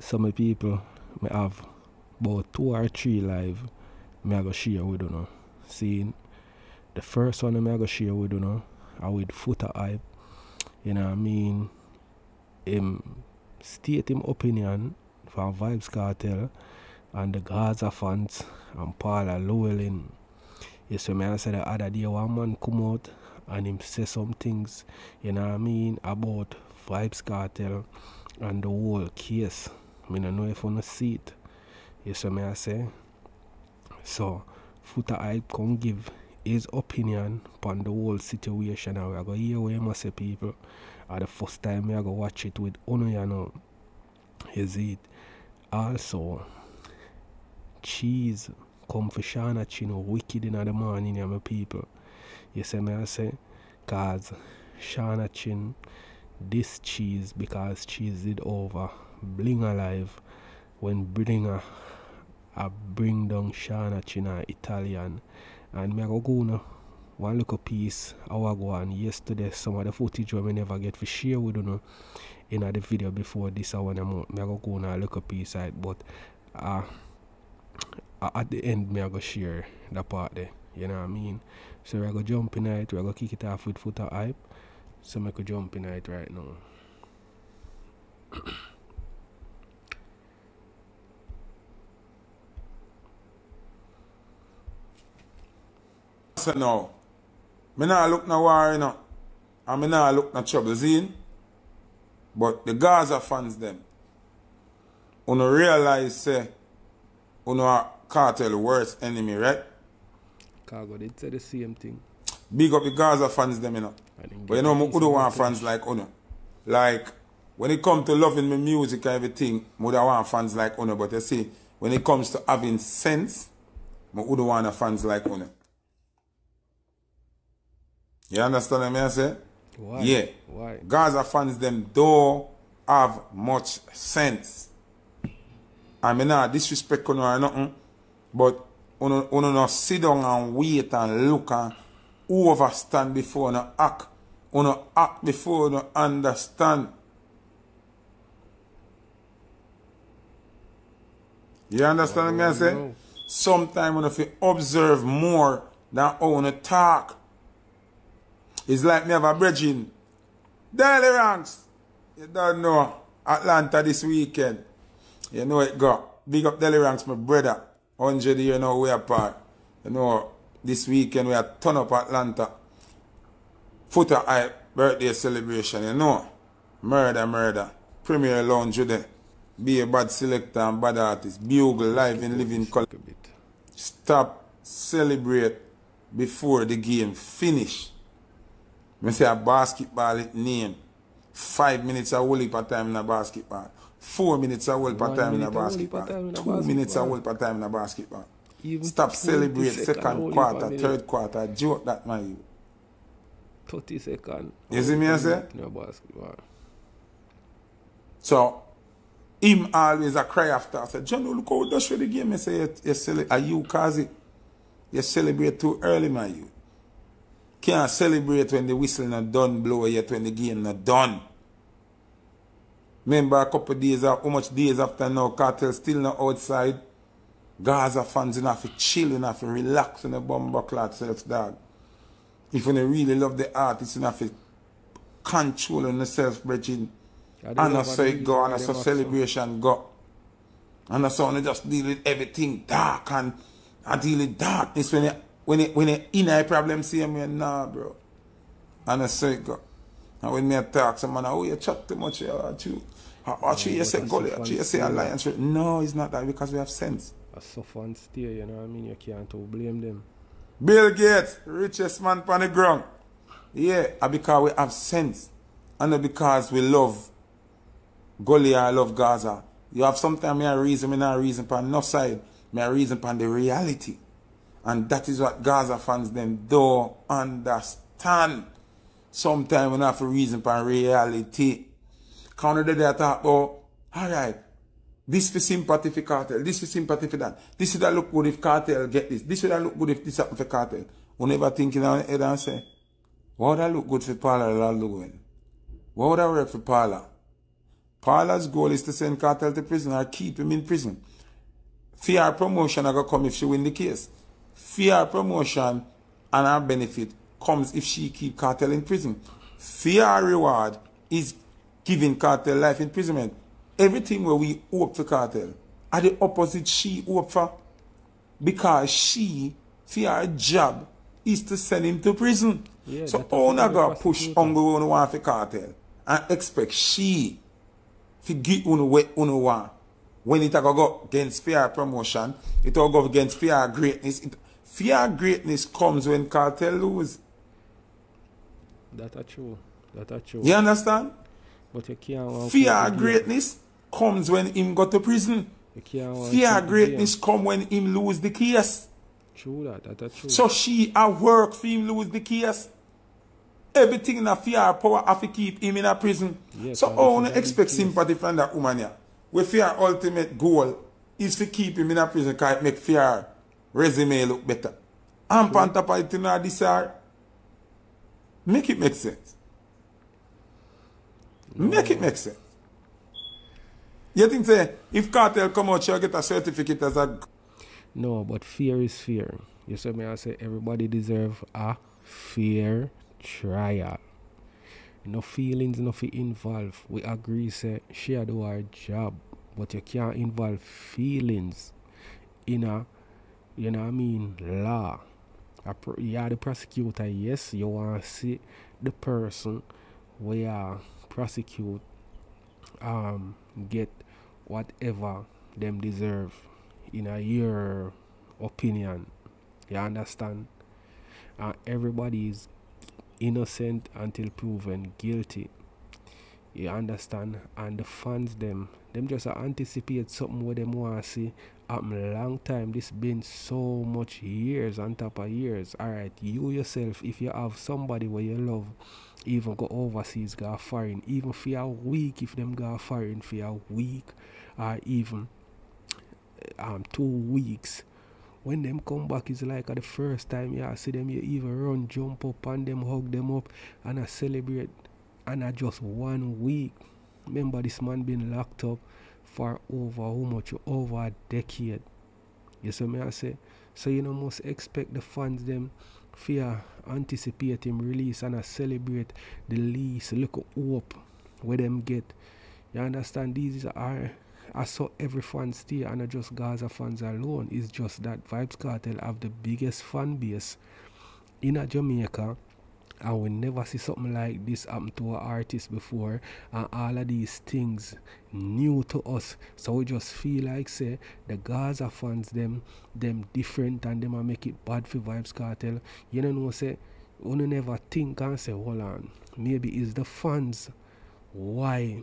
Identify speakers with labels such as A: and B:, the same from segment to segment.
A: some people may have about 2 or 3 live I go share with you know. See, the first one I go share with you know, are with Footer Hype. You know what I mean? Him state him opinion from Vybz Kartel and the Gaza fans and Paula Llewellyn. You see me, I said the other day one man come out and him say some things, you know what I mean, about Vybz Kartel and the whole case. I don't know if you see it. You see me, I say. So, Footer Hype come give his opinion upon the whole situation, and we are going to hear what he must say, people. And the first time we are going to watch it with Uno, you know. Is it? Also, cheese come for Shauna Chino wicked in the morning, you know, my people. You see me, I say, because Shauna Chin, this cheese, because cheese did over, bling alive, when Bringer bring down Shauna China Italian. And me go now one little piece I go on yesterday, some of the footage we never get to share with you know in the video before this I want me go now a little piece right, but at the end me go share the part there, you know what I mean? So we go jump in it, we go kick it off with Footer Hype. So I go jump in it right now.
B: So now, I not look no war, you know, and I not look no trouble, see? But the Gaza fans them, you realize say, you are Cartel worst enemy, right?
A: Cargo did say the same thing.
B: Big up the Gaza fans them, you know. But you know, I don't want fans like Uno. Like, when it comes to loving my music and everything, I don't want fans like Uno. But you see, when it comes to having sense, I don't want fans like Uno. You understand what I say?
A: Why?
B: Yeah.
A: Why?
B: Gaza fans them don't have much sense. I mean, not disrespect or nothing, but you not sit down and wait and look and overstand before you act. You not act before you understand. You understand what I say? No. Sometimes you have to observe more than how you talk. It's like me have a bridging. Daily ranks. You don't know. Atlanta this weekend. You know it got. Big up Daily ranks, my brother. 100 years now we apart. You know, this weekend we are turn up Atlanta. Footer Hype birthday celebration, you know. Murder. Premier Lounge there. Be a bad selector and bad artist. Bugle live in living color. Stop, celebrate before the game finish. I say a basketball name. 5 minutes a whole heap of time in a basketball. 4 minutes a whole heap of time in a basketball. 2 minutes a whole heap of time in a basketball. Stop celebrate second quarter, third quarter. Joke that man you.
A: 30 seconds.
B: You see me I say?
A: No basketball.
B: So him always a cry after. I said, John, look how that's for the game. I say you cause it. You celebrate too early, man you. Can't celebrate when the whistle not done blow yet when the game not done. Remember a couple of days, how much days after now, Cartel still not outside. Gaza fans enough to chill, enough to relax in the bomber cloth self dog. If you really love the artist, enough to control on yourself, bridging. And that's how it go, and that's how celebration go. And that's how you just deal with everything dark and I deal with darkness when you in a problem, see me, nah, bro. And that's how it go. And when me talk, someone, oh, you chat too much, you say gully, you say alliance. No, it's not that because we have sense.
A: A suffer and stay, you know what I mean? You can't blame them.
B: Bill Gates, richest man on the ground. Yeah, because we have sense. And not because we love Gully or love Gaza. You have sometimes a reason, me not reason on no side. Me a reason on the reality. And that is what Gaza fans them don't understand. Sometimes we have a reason on reality. Can't they talk about, alright, this for sympathy for Cartel, this for sympathy for that. This would look good if Cartel get this. This would look good if this happen for Cartel. We never think in our head and say, what would that look good for Paula or Luguen? What would that work for Paula? Paula's goal is to send Cartel to prison or keep him in prison. Fair promotion are going to come if she win the case. Fair promotion and her benefit comes if she keep Cartel in prison. Fair reward is giving Cartel life imprisonment. Everything where we hope for Cartel are the opposite she hope for. Because she, for her job, is to send him to prison. Yeah, so how not going to push Uncle on one for Cartel and expect she to give what you want. When it go against fair promotion, it will go against fair greatness. Fair greatness comes when Cartel lose.
A: That's true. That's true.
B: You understand?
A: But you can't.
B: Fair greatness comes when him go to prison. Fair greatness come when him lose the case.
A: True that's true.
B: So she at work for him lose the case. Everything in a fair power have to keep him in a prison. Yes, so how you expect sympathy from that woman here? Where fair ultimate goal is to keep him in a prison because it make fair resume look better. And on top of it, you know, this make it make sense. No. Make it make sense. You think say if Cartel come out, she'll get a certificate as a...
A: No, but fear is fear. You see me, I say everybody deserve a fair trial. No feelings, nothing involved. We agree, say she do her job, but you can't involve feelings in a, you know what I mean, law. You are the prosecutor, yes, you want to see the person where you prosecute get whatever them deserve in your opinion. You understand? Everybody is innocent until proven guilty. You understand? And the fans them just anticipate something where them want to see happen a long time. This been so much years on top of years. Alright, you yourself, if you have somebody where you love, even go overseas, go foreign, even for a week, if them go foreign for a week, or even 2 weeks, when them come back, it's like the first time you see them, you even run, jump up on them, hug them up, and I celebrate. And just 1 week. Remember, this man been locked up for over a decade. You see me I say? So you know, must expect the fans them fear anticipate him release and I celebrate the least look hope where them get. You understand? These are I saw every fan stay, and not just Gaza fans alone. It's just that Vybz Kartel have the biggest fan base in Jamaica, and we never see something like this happen to an artist before, and all of these things new to us. So we just feel like say the Gaza fans them different, and them a make it bad for Vybz Kartel. You know say we never think and say, hold on, maybe it's the fans why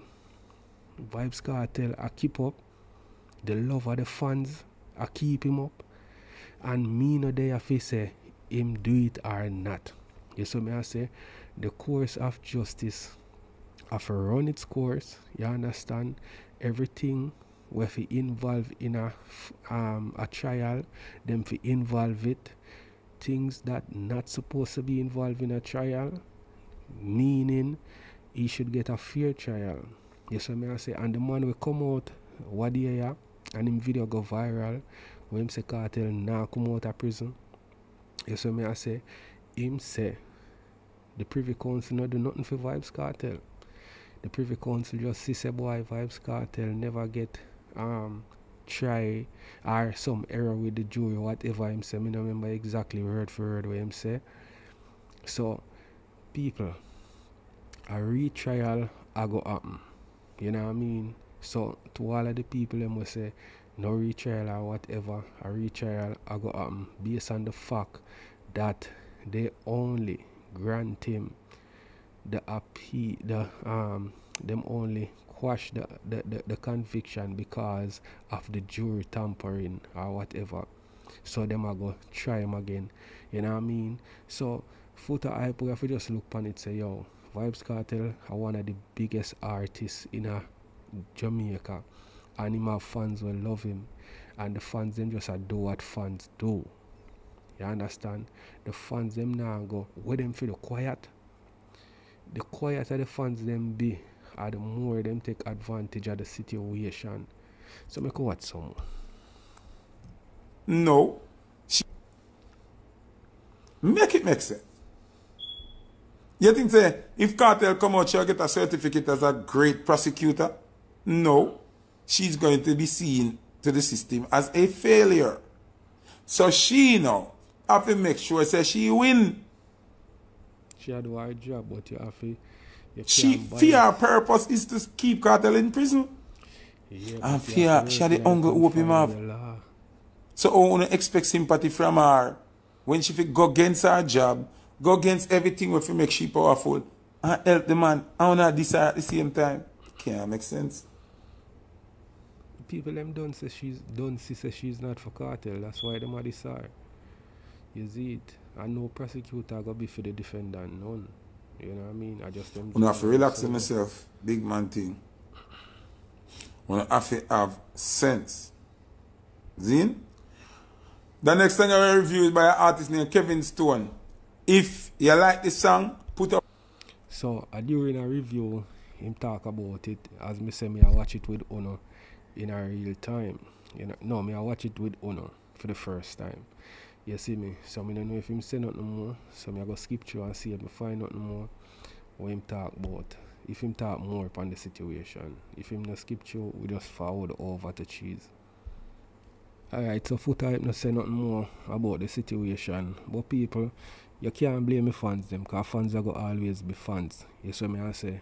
A: Vybz Kartel I keep up, the love of the fans I keep him up, and me no day if he say him do it or not. You see me I say the course of justice have to run its course. You understand? Everything where fi involve in a trial, them fi involve it. Things that not supposed to be involved in a trial, meaning he should get a fair trial. Yes, I say, and the man will come out what year and him video go viral when him say Kartel now come out of prison. Yes, I say, him say the Privy Council not do nothing for Vybz Kartel. The Privy Council just see say boy Vybz Kartel never get try or some error with the jury, whatever him say. I don't remember exactly word for word what him say. So people, a retrial I go happen. You know what I mean? So to all of the people them will say no retrial or whatever, a retrial I go happen based on the fact that they only grant him the appeal, them only quash the conviction because of the jury tampering or whatever. So them are go try him again. You know what I mean? So Foota Hype, we have to just look on it say, yo, Vybz Kartel are one of the biggest artists in Jamaica, and him have fans will love him, and the fans them just do what fans do. You understand? The fans them now go where them feel quiet. The quieter the fans them be, and the more them take advantage of the situation. So make what some?
B: No. Make it make sense. You think say if Cartel come out, she'll get a certificate as a great prosecutor? No. She's going to be seen to the system as a failure. So she now have to make sure say she win.
A: She had do her job, but you have to.
B: She fear purpose is to keep Cartel in prison.
A: Yeah,
B: and fear she had the hunger open him up. So I want to expect sympathy from her when she go against her job, go against everything if you make she powerful and help the man and not desire at the same time. Can't make sense.
A: People them don't say she's not for Cartel. That's why them are desire. You see it. And no prosecutor go be for the defendant, none. You know what I mean? I just them.
B: I have to relax in myself, big man thing. I have to have sense. Zin? The next thing I will review is by an artist named Kevin Stone. If you like the song, put up.
A: So during a review, him talk about it. As me say, me I watch it with Uno in a real time. You know, no, me I watch it with Uno for the first time. You see me? So I don't know if him say nothing more. So I go skip through and see if I find nothing more what him talk about. If him talk more upon the situation. If him no skip through, we just forward over to Cheese. Alright, so Foota hype no say nothing more about the situation. But people, you can't blame the fans them, because fans are going to always be fans. You see me I say?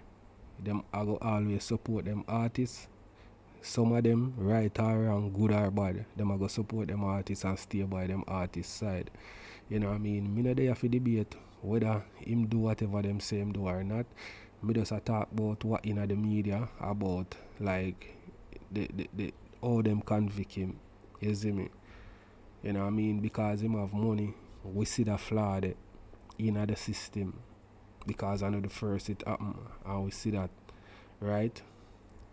A: Them are going to always support them artists. Some of them, right or wrong, good or bad, them are going to support them artists and stay by them artists' side. You know what I mean? Me no dey have to debate whether him do whatever them say him do or not. Me just talk about what in the media about like the how them convict him. You see me? You know what I mean? Because him have money, we see the flaw there in the system. Because I know the first it happened and we see that, right?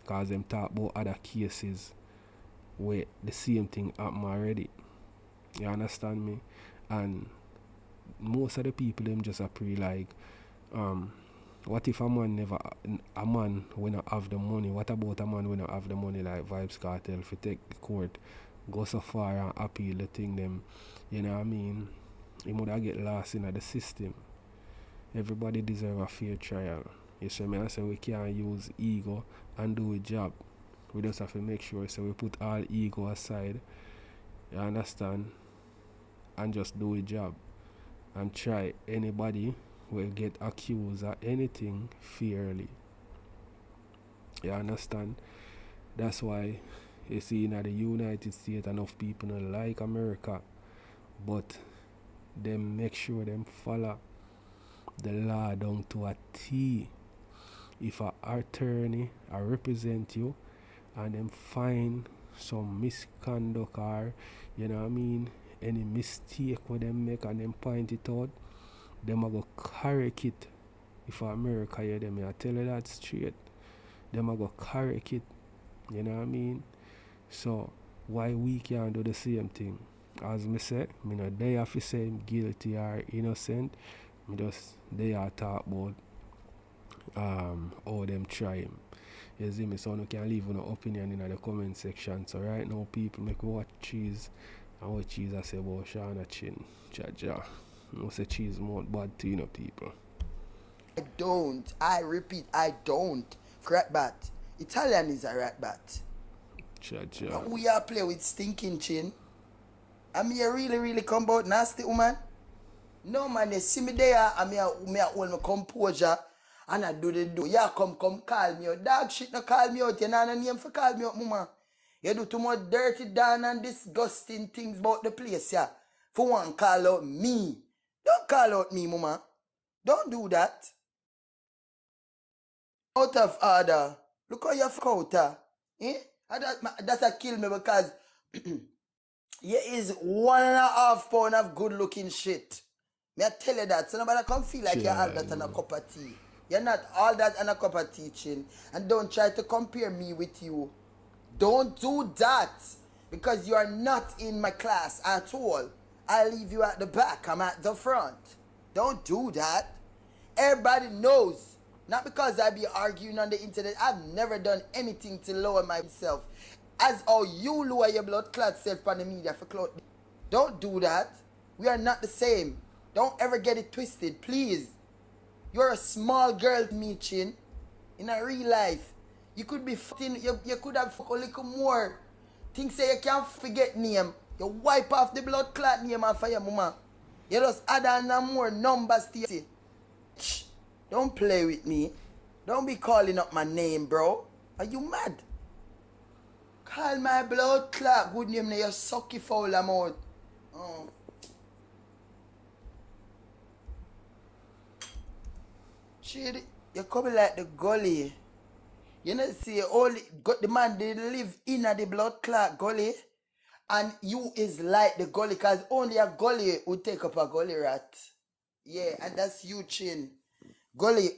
A: Because them talk about other cases where the same thing happened already. You understand me? And most of the people them just are pretty like, what if a man when I have the money? What about a man when I have the money like Vybz Kartel if you take the court, go so far and appeal the thing them, you know what I mean? He would have get lost in the system. Everybody deserve a fair trial. You see me? I say we can't use ego and do a job. We just have to make sure so we put all ego aside. You understand? And just do a job. And try anybody will get accused of anything fairly. You understand? That's why you see in the United States enough people don't like America. But them make sure them follow the law down to a T. If an attorney represent you and them find some misconduct or, you know what I mean, any mistake when them make and them point it out, them a go correct it. If America hear them, I tell you that straight. Them a go correct it. You know what I mean? So why we can't do the same thing? As me say, me no they have to say him guilty or innocent. Me just they are talk about how them try him. You see me? So you can leave an opinion in the comment section. So right now people make watch Cheese. And what Cheese I say about Shauna chin. Jaja. I say Cheese more bad to you know people.
C: I don't. I repeat, I don't. Rat bat. Italian is a rat bat.
A: Jaja.
C: We are play with stinking chin. I mean, you really come about nasty woman. No man, you see me there, I hold my composure and I do the do. Yeah, come call me out. Dog shit no call me out. You know no name for call me out, mama. You do too much dirty down and disgusting things about the place, yeah. For one call out me. Don't call out me, mama. Don't do that. Out of order. Look how you counter. Eh? That'll kill me because you is 1.5 pound of good looking shit. May I tell you that? So nobody come feel like you have that on a cup of tea. You're not all that on a cup of tea, chin. And don't try to compare me with you. Don't do that. Because you are not in my class at all. I'll leave you at the back. I'm at the front. Don't do that. Everybody knows Not because I be arguing on the internet. I've never done anything to lower myself. As how you lower your blood clot self on the media for clout. Don't do that. We are not the same. Don't ever get it twisted, please. You're a small girl, Chin. In a real life. You could be fucking, you could have fucked a little more. Things say you can't forget name. You wipe off the blood clot name off of your mama. You just add on more numbers to you. Shh. Don't play with me. Don't be calling up my name, bro. Are you mad? Call my blood clot good name now, you sucky foul amount. Oh. Shit, you coming like the gully. You know, see, only got the man they live in the blood clot gully, and you is like the gully, cause only a gully would take up a gully rat. Yeah, and that's you, Chin. Gully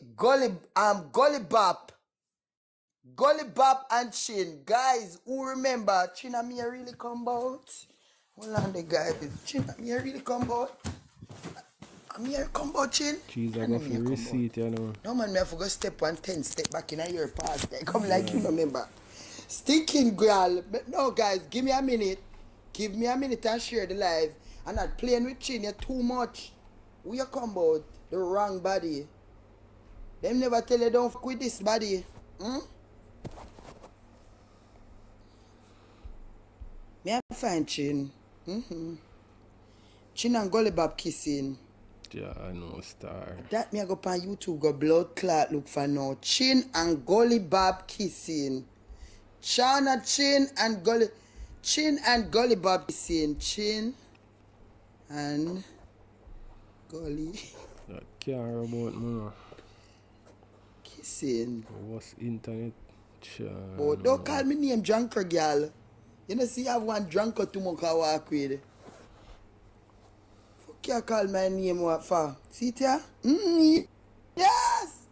C: bop. Gully bop and Chin. Guys, who remember Chin and me really come out? Hold on the guys. Chin and me really come out. I'm here come about Chin.
A: Jeez, I got for receipt, you know.
C: No man, me have to go step 110, step back in a year past. They come like you remember. Stinking girl. No guys, give me a minute. Give me a minute and share the live. I'm not playing with Chin, you're too much. Who you come about? The wrong body. Them never tell you don't fuck with this body. Hmm? Me I find Chin. Chin and Gully Bob kissing.
A: Yeah, I know, star.
C: That me I go on YouTube, go blood clot look for now. Chin and Gully Bob kissing. Shauna, Chin and Gully Bob kissing. Chin and Gully.
A: That care about more.
C: Kissing.
A: What's internet?
C: Oh, don't call me name drunker girl. You know see I have one drunker to walk with. You call my name what for? See it here? Yes!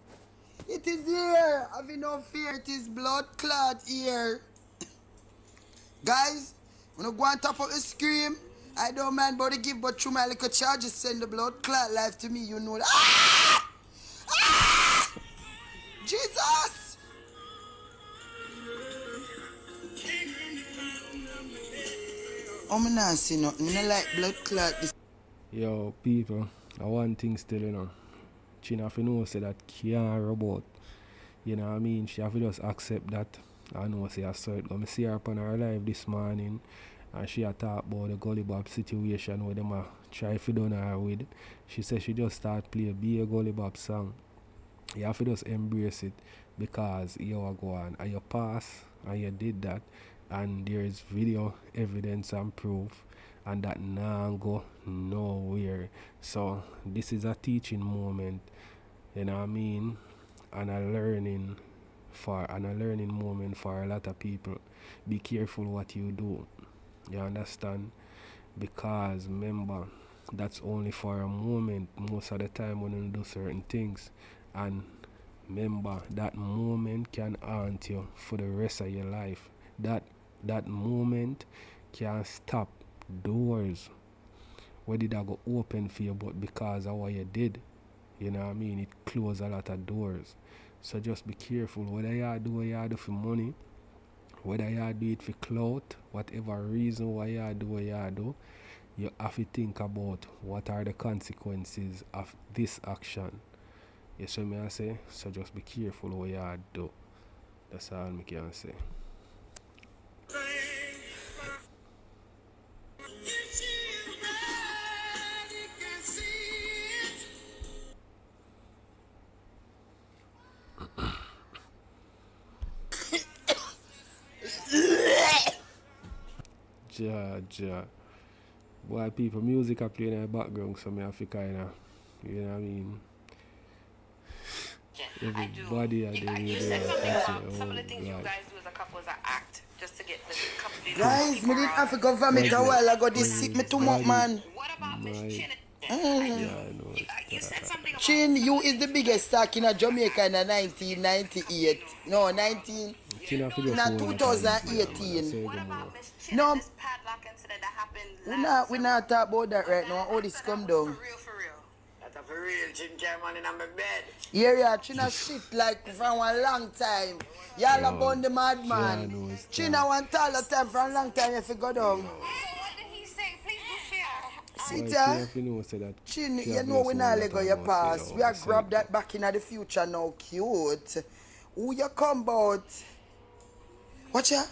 C: It is here! Having no fear, it is blood clot here. Guys, when I go on top of the scream, I don't mind about the give, but through my little charges send the blood clot life to me, you know that. Ah! Ah! Jesus! I'm not see nothing. I like blood clot.
A: Yo, people, I one thing still, you know. She have to know say that can't robot. You know what I mean? She have to just accept that. I know say I saw it. I see her upon her live this morning and she a talk about the Gully Bob situation where them a try to done her with. She said she just start play a Gully Bob song. You have to just embrace it because you are going and you pass and you did that and there is video evidence and proof. And that now go nowhere. So this is a teaching moment, you know what I mean, and a learning moment for a lot of people. Be careful what you do. You understand? Because remember, that's only for a moment. Most of the time when you do certain things, and remember that moment can haunt you for the rest of your life. That moment can stop doors where did I go open for you, but because of what you did, you know what I mean, it closed a lot of doors. So just be careful whether you do what you do for money, whether you do it for clout, whatever reason why you do what you do, you have to think about what are the consequences of this action. You see me I say? So just be careful what you do. That's all I can say. Ja. Boy, people, music are playing in the background, so I have to kind of, you know what I mean? Everybody are doing
D: You said something about some of the things you guys do as a couple as an act, just to get the couple.
C: Guys, me didn't have to go for me a while ago. This sick me too much, man.
D: What about Miss Chin?
A: Yeah, I know.
D: You said something about
C: Chin, you is the biggest star in Jamaica in 1998. No, 19.
A: Chin
C: In 2018.
D: What about Miss Chin?
C: No.
D: This padlock incident that happened last
C: We not talk about that right now. All this come down.
D: For real.
C: for real, chin came on in my bed. Yeah, China shit like from a long time. Y'all about the madman. China want all the time from a long time if you go down.
D: What did he say? Please do share.
C: Chin, you know we not let go your past. We are grab that back in the future now, cute. Who you come about? Watch ya.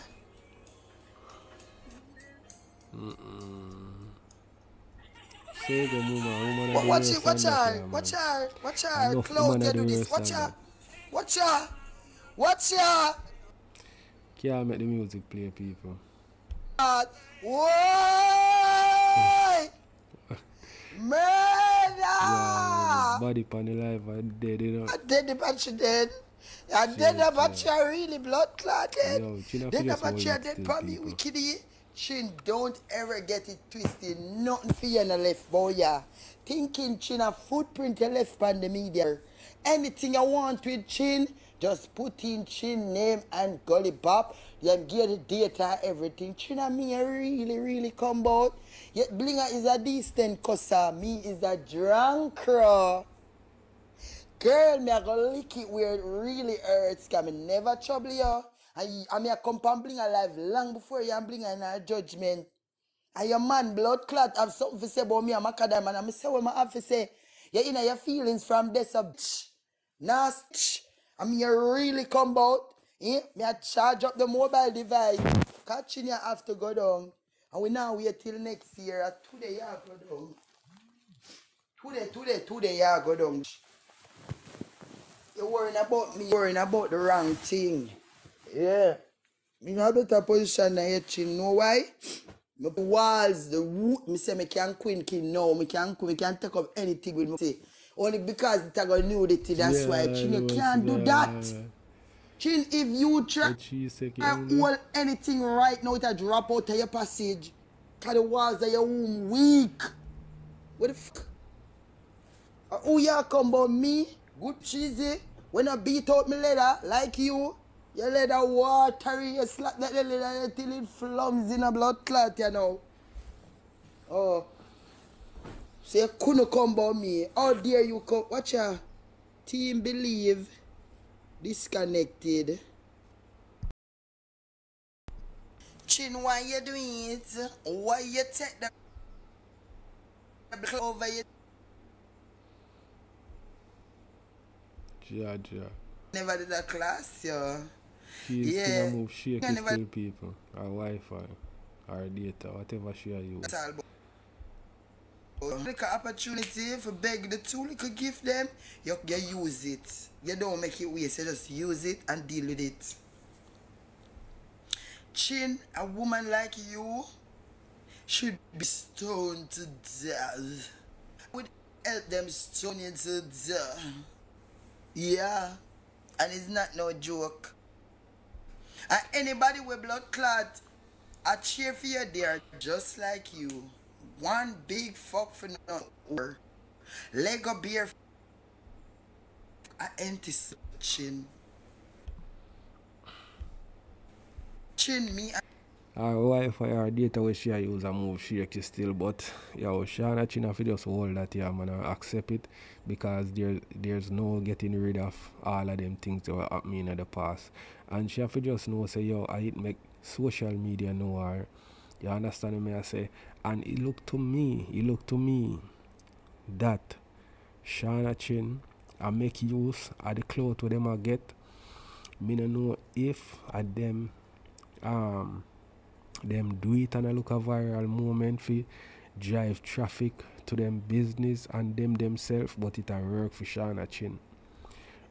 C: Watch it, watch her. Cloud, you do this. Watch her.
A: Can't make the music play, people.
C: Why? Murder!
A: Yeah, body pan the life, I dead, you know.
C: I dead the batch dead. I dead the batch really blood clotted. Dead the batch dead for me, wickedy. Chin, don't ever get it twisted. Nothing for you in the left, boy. Yeah. Thinking Chin a footprint you left on the media. Anything I want with Chin, just put in Chin name and gully pop. Then get the data, everything. Chin and me really come out. Yet Blinger is a decent cusser. Me is a drunk crow. Girl, me I go lick it where it really hurts. Cause me never trouble you. And me a come and Blinger live long before you and Blinger in our judgment. And your man blood clot have something to say about me and Macadam. And I say what I have to say. You in your feelings from this nasty. I mean you really come out. Me I charge up the mobile device. Catching you have to go down. And we now wait till next year. Today you go down. Today you go down. You're worrying about me. Worrying about the wrong thing. Yeah. Me in a better position than you, Chin. Know why? My walls, the root, me say me can queen king now. Me can take up anything with me. Say. Only because it got nudity, that's why. Chin, you can't do that. Chin, if you try hold anything right now, it'll drop out of your passage. Because the walls of your womb weak. What the fuck? Who you come about me? Good cheesy. When I beat out my leather, like you, your leather watery, you slap that leather till it flums in a blood clot, you know. Oh. So you couldn't come about me. How dare you come? Watch your team believe. Disconnected. Chin, why you doing it? Why you take the over your...
A: Ja.
C: Never did a class, yo.
A: She's gonna move shake it to people. Or Wi-Fi. Or data. Whatever she use. Like an opportunity for beg the tool you could give them, you use it. You don't make it waste, you just use it and deal with it. Chin, a woman like you should be stoned to death. Would help them stone you to death. Yeah, and it's not no joke. And anybody with blood clot, I cheer for you there just like you. One big fuck for no or Lego beer I empty Chin. Chin me our Wi-Fi or data which she use and move shaky still, but yo, Shauna Chin have to just hold that here, man, and accept it because there's no getting rid of all of them things that were happening in the past. And she have to just know, say, yo, I make social media know her. You understand me? I say, and it look to me that Shauna Chin I make use of the clothes where them I get. Me no know if at them do it and I look a viral moment for drive traffic to them business and them themselves, but it a work for Shauna Chin.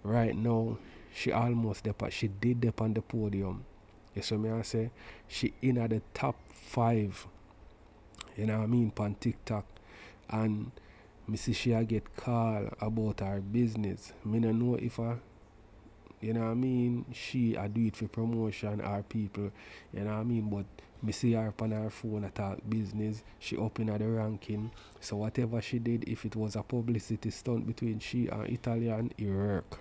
A: Right now, she almost she did dip on the podium. You see me I say? She in at the top 5, you know what I mean, on TikTok. And me see she get call about her business. Me no know if you know what I mean, she do it for promotion or people, you know what I mean, but me see her on her phone attack business, she up in the ranking, so whatever she did, if it was a publicity stunt between she and Italian, it work.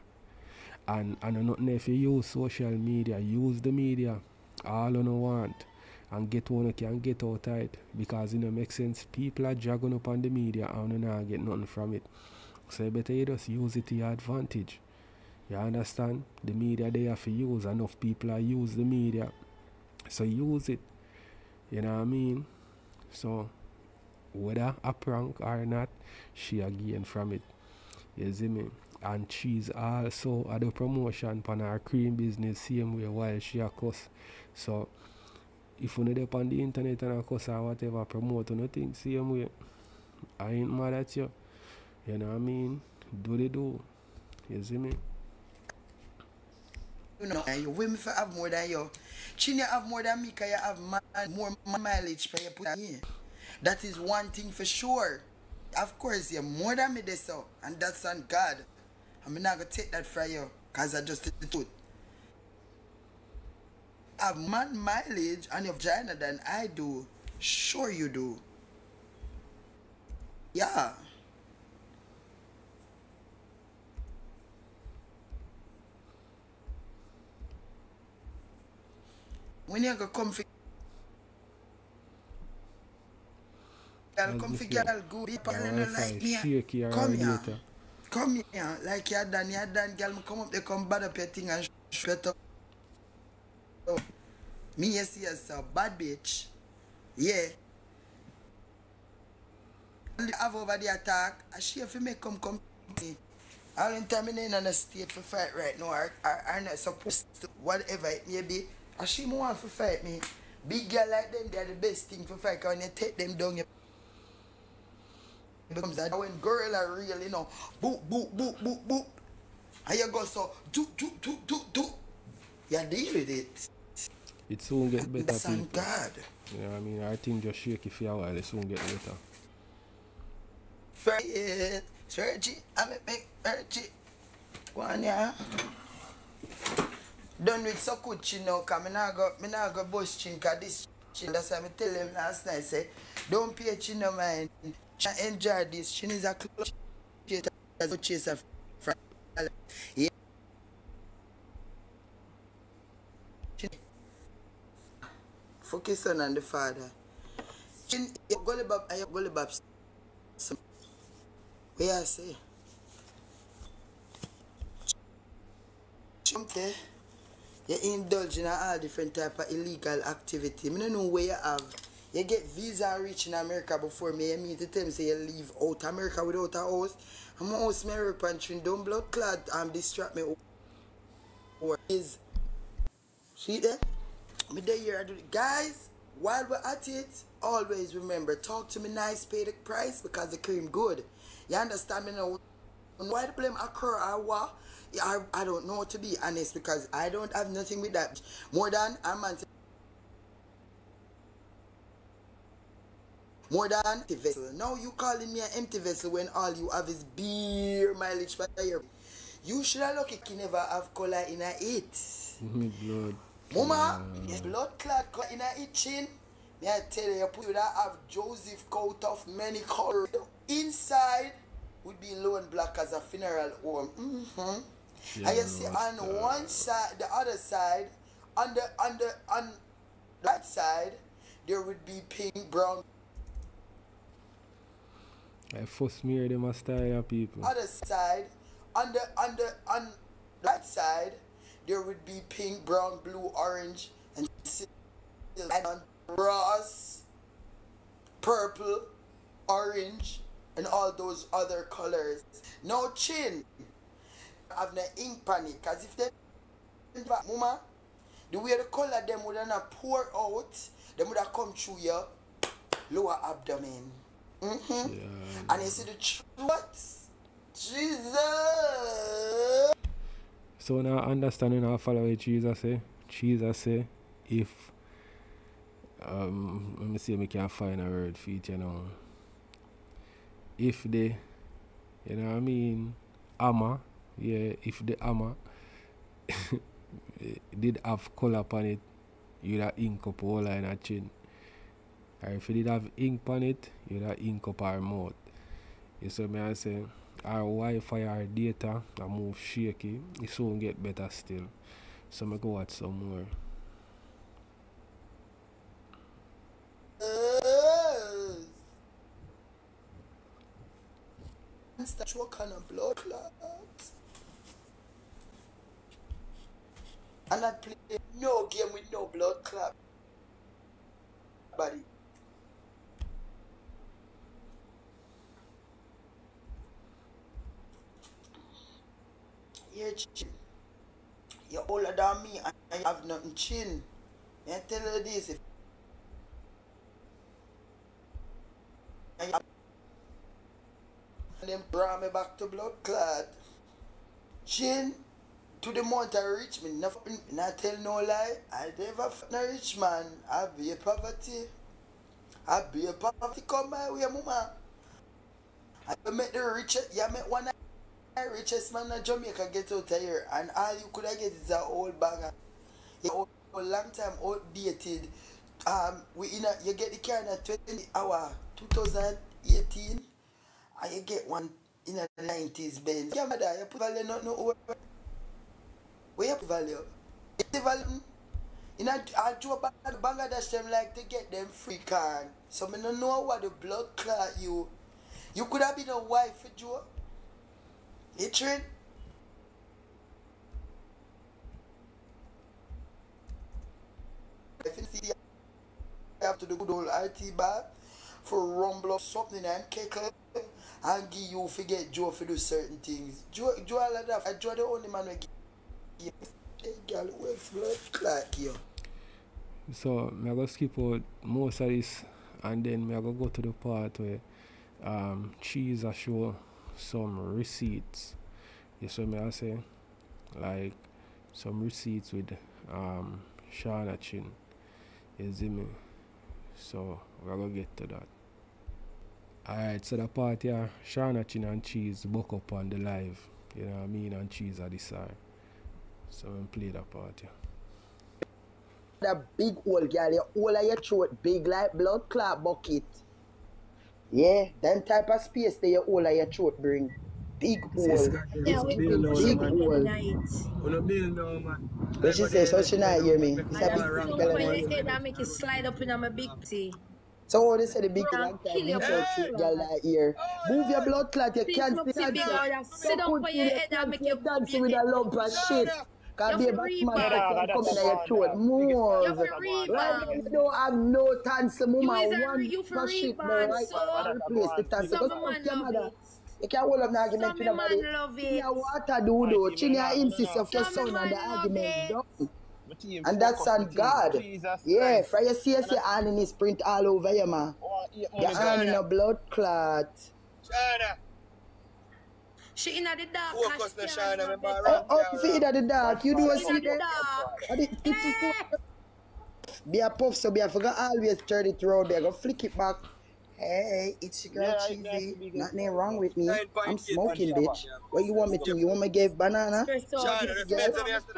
A: And I don't know if you use social media, use the media, all you want, and get one you can get out of it, because it don't make sense. People are dragging up on the media and you not get nothing from it. So you better you just use it to your advantage. You understand? The media they have to use. Enough people are use the media. So use it. You know what I mean? So whether a prank or not, she a gain from it. You see me? And she's also at the promotion on her cream business same way while she a cuss. So if you need on the internet and a cuss or whatever, promote nothing same way. I ain't mad at you. You know what I mean? Do they do? You see me?
C: You know, and you women for have more than you. Chinya have more than me because you have more mileage for you put here. That is one thing for sure. Of course, you're more than me this so, and that's on God. I'm not gonna take that from you, cause I just did the truth. I have more mileage on your vagina than I do. Sure you do. Yeah. When you go come for girl, come for girl, go be parallel like me. Come here. Come here. Like you're done, girl, come up, they come bad up your thing and shut up. Me, yes, yes, a bad bitch. Yeah. I have over the attack. I she if you make come me. All in time in a state for fight right now. I'm not supposed to whatever it may be. I she want to fight me. Big girl like them, they're the best thing for fight. Cause when you take them down, it becomes that when girl are real, you know, boop, boop, boop, boop, boop. And you go so do. You deal with it.
A: It soon get better,
C: That's on
A: people.
C: God.
A: You know what I mean? Our thing just shake if you a while, it soon get better.
C: Sergi, I'm a big Sergi. Go on, yeah. Done with so good chin now, cause me nah go bust chin, cause this chin, that's why I tell him last night, say, don't pay chin no mind. Enjoy this. Chin is a clutch as a chase of yeah. Focus on the father. Chin, you go bab. Where I say? Okay. You indulge in all different type of illegal activity. I don't know where you have. You get visa rich in America before me. You mean to tell me say you leave out America without a house. I'm a house my country. Don't blood clot distract me. Or is see there? Me there here I do it. Guys, while we're at it, always remember, talk to me nice, pay the price because the cream good. You understand me now? Why the blame occur or what? I don't know, to be honest, because I don't have nothing with that. More than a man. More than empty vessel. Now you calling me an empty vessel when all you have is beer mileage per year. You should have lucky you never have color in a it.
A: Blood.
C: Mama, yes, blood clot in a itching. May I tell you, you that have Joseph coat of many colors. Inside would be lone black as a funeral home. Yeah, and you see on one side, the other side, on that side, there would be pink, brown.
A: I first smear them a style of people.
C: Other side, on that side, there would be pink, brown, blue, orange, and rose, purple, orange, and all those other colors. No chin. Have no ink panic, cause if they mama, the way the color them would not pour out, them would have come through your lower abdomen. Yeah. And you see the truth. Jesus.
A: So now understanding how follow what Jesus say. Jesus say if let me see if I can find a word for it, you know. If they, you know what I mean, hammer, yeah, if the hammer did have color upon it, you'd have ink up all in her chin. Or if it did have ink on it, you'd have ink up her mouth. You see me I say, our Wi-Fi, our data, I move shaky, it soon get better still. So I go watch some more.
C: start choking on blood clots. And I play no game with no blood clot. Buddy. Yeah, chin. You're older than me and I have nothing chin. I tell you this, if I them brought me back to blood clot. Chin to the amount I reach me, nothing, not tell no lie. I never no rich man. I be a poverty. I be a poverty come my way, mama. I met the richest, yeah, I met one of the richest man in Jamaica get out of here, and all you could get is a old bag. Old long time outdated. You get the car in a 20 hour 2018 and you get one in a 90s Benz. Yeah, mother, you put value not no where you put value? The value in a Joe Bangladesh them like to get them free car. So I don't know what the blood clot you. You could have been a wife for Joe. You train? If you see after the good old IT bar for rumble up something and kick up and give you forget Joe for do certain things. Joe like that. Joe the only man who give a girl with blood clot you.
A: So I'm gonna skip out most of this and then I'm gonna go to the part where Cheese I show some receipts. You see me I say? Like some receipts with Shauna chin. You see me? So we're gonna get to that. Alright, so the part here, Shauna chin and Cheese book up on the live. You know what I mean? And Cheese at the side. So I'm play that part here.
C: That big old girl, your hole of your throat big like blood clot bucket. Yeah, them type of space that your hole of your throat bring. Big hole.
E: Yeah, we
C: big hole. When she says, so she not hear me. It's a big
E: so
C: thing.
E: when your head I make it slide up in my big tea.
C: So what they say the big long time,
E: Kill your
C: girl that ear. Move your blood clot, you can't
E: sit down for your head and make you
C: dancing with a lump of shit. Can't be a Batman come in your throat. Move. Right now you don't have no tonsil, mama. One for shit, but right now replace the tonsil. Go talk to your mother. You can't hold up an argument with nobody. Chinya water do though. Chinya insist of your son and the argument done. And that's on God. Yeah, for you see your hand in his print all over you, man. Your hand in a blood clot.
B: Shauna.
E: She in the dark.
B: Focus na Shauna, remember?
C: Oh, if you in the dark, you do see that. Be a puff, so be a forgot always turn it round there. Go flick it back. Hey, it's your girl Cheesy. Nothing wrong with me. I'm smoking, bitch. What you want me to? You want me to give banana?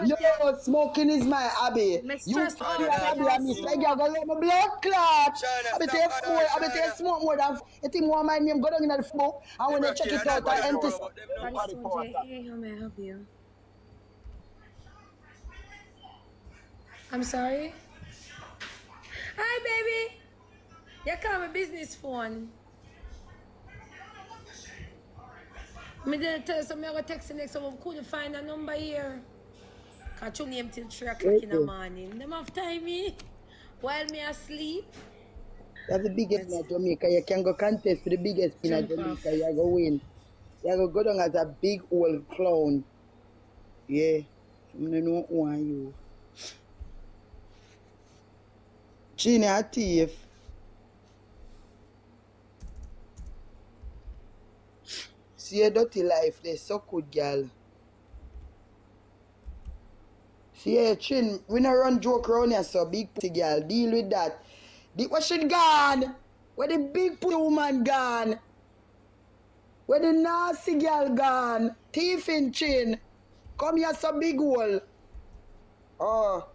C: No, smoking is my hobby. You feel like hobby, I miss. Like you're gonna let my blood clot. I bet you smoke more than. You think one of my name go down in the smoke? I want to check it out. I empty.
E: Hey, how may I help you? I'm sorry. Hi, baby. You call my business phone. I didn't tell you something. I'm going to text the next one. Couldn't find a number here. Catch your name till 3 o'clock in the morning. Them have time me while me asleep.
C: That's the biggest in Jamaica. You can go contest for the biggest in Jamaica. You go win. You go down as a big old clown. Yeah. I don't know who are you. Gina, a thief. See a dirty life, they so good, girl. See a chin, we not run joke around here, so big pussy girl, deal with that. Where she gone? Where the big pussy woman gone? Where the nasty girl gone? Thief in chin. Come here, so big hole. Oh.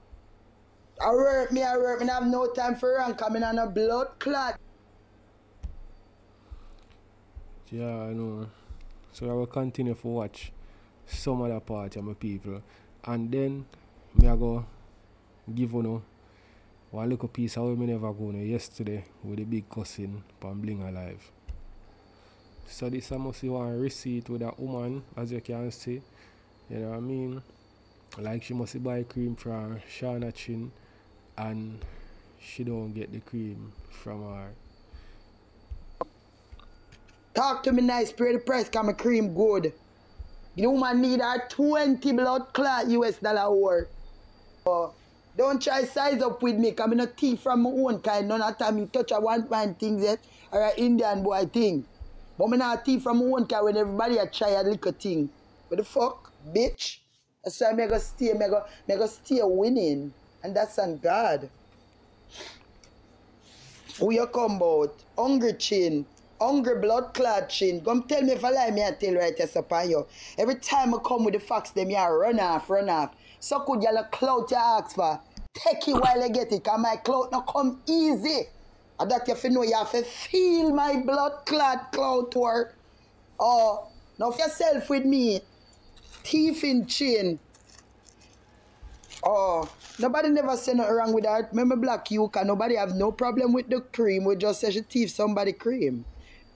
C: I work, me have no time for rank, coming on a blood clot.
A: Yeah, I know. So I will continue to watch some other part of my people. And then I go give you one little piece of what I never go yesterday with the big cousin from Bling Alive. So this I must want a receipt with a woman, as you can see. You know what I mean? Like she must buy cream from Shauna Chin and she don't get the cream from her.
C: Talk to me nice, pay the price, cause my cream good. The woman need her 20 blood clot US dollar worth. Don't try size up with me, cause I'm not thief from my own kind. None of the time you touch a one man thing yet, or an Indian boy thing. But I'm not thief from my own kind when everybody a try a little thing. What the fuck, bitch? That's why I'm gonna stay winning. And that's on God. Who you come about? Hungry chin. Hungry blood clot chin. Come tell me if I lie, me I tell right yes upon you. Every time I come with the facts, them you run off. So could you clout you ask for? Take it while you get it, cause my clout not come easy. And that you know you have to feel my blood clout work. Oh, now if yourself with me, teeth in chin. Oh, nobody never say nothing wrong with that. Remember Black you can nobody have no problem with the cream. We just say she thief somebody cream.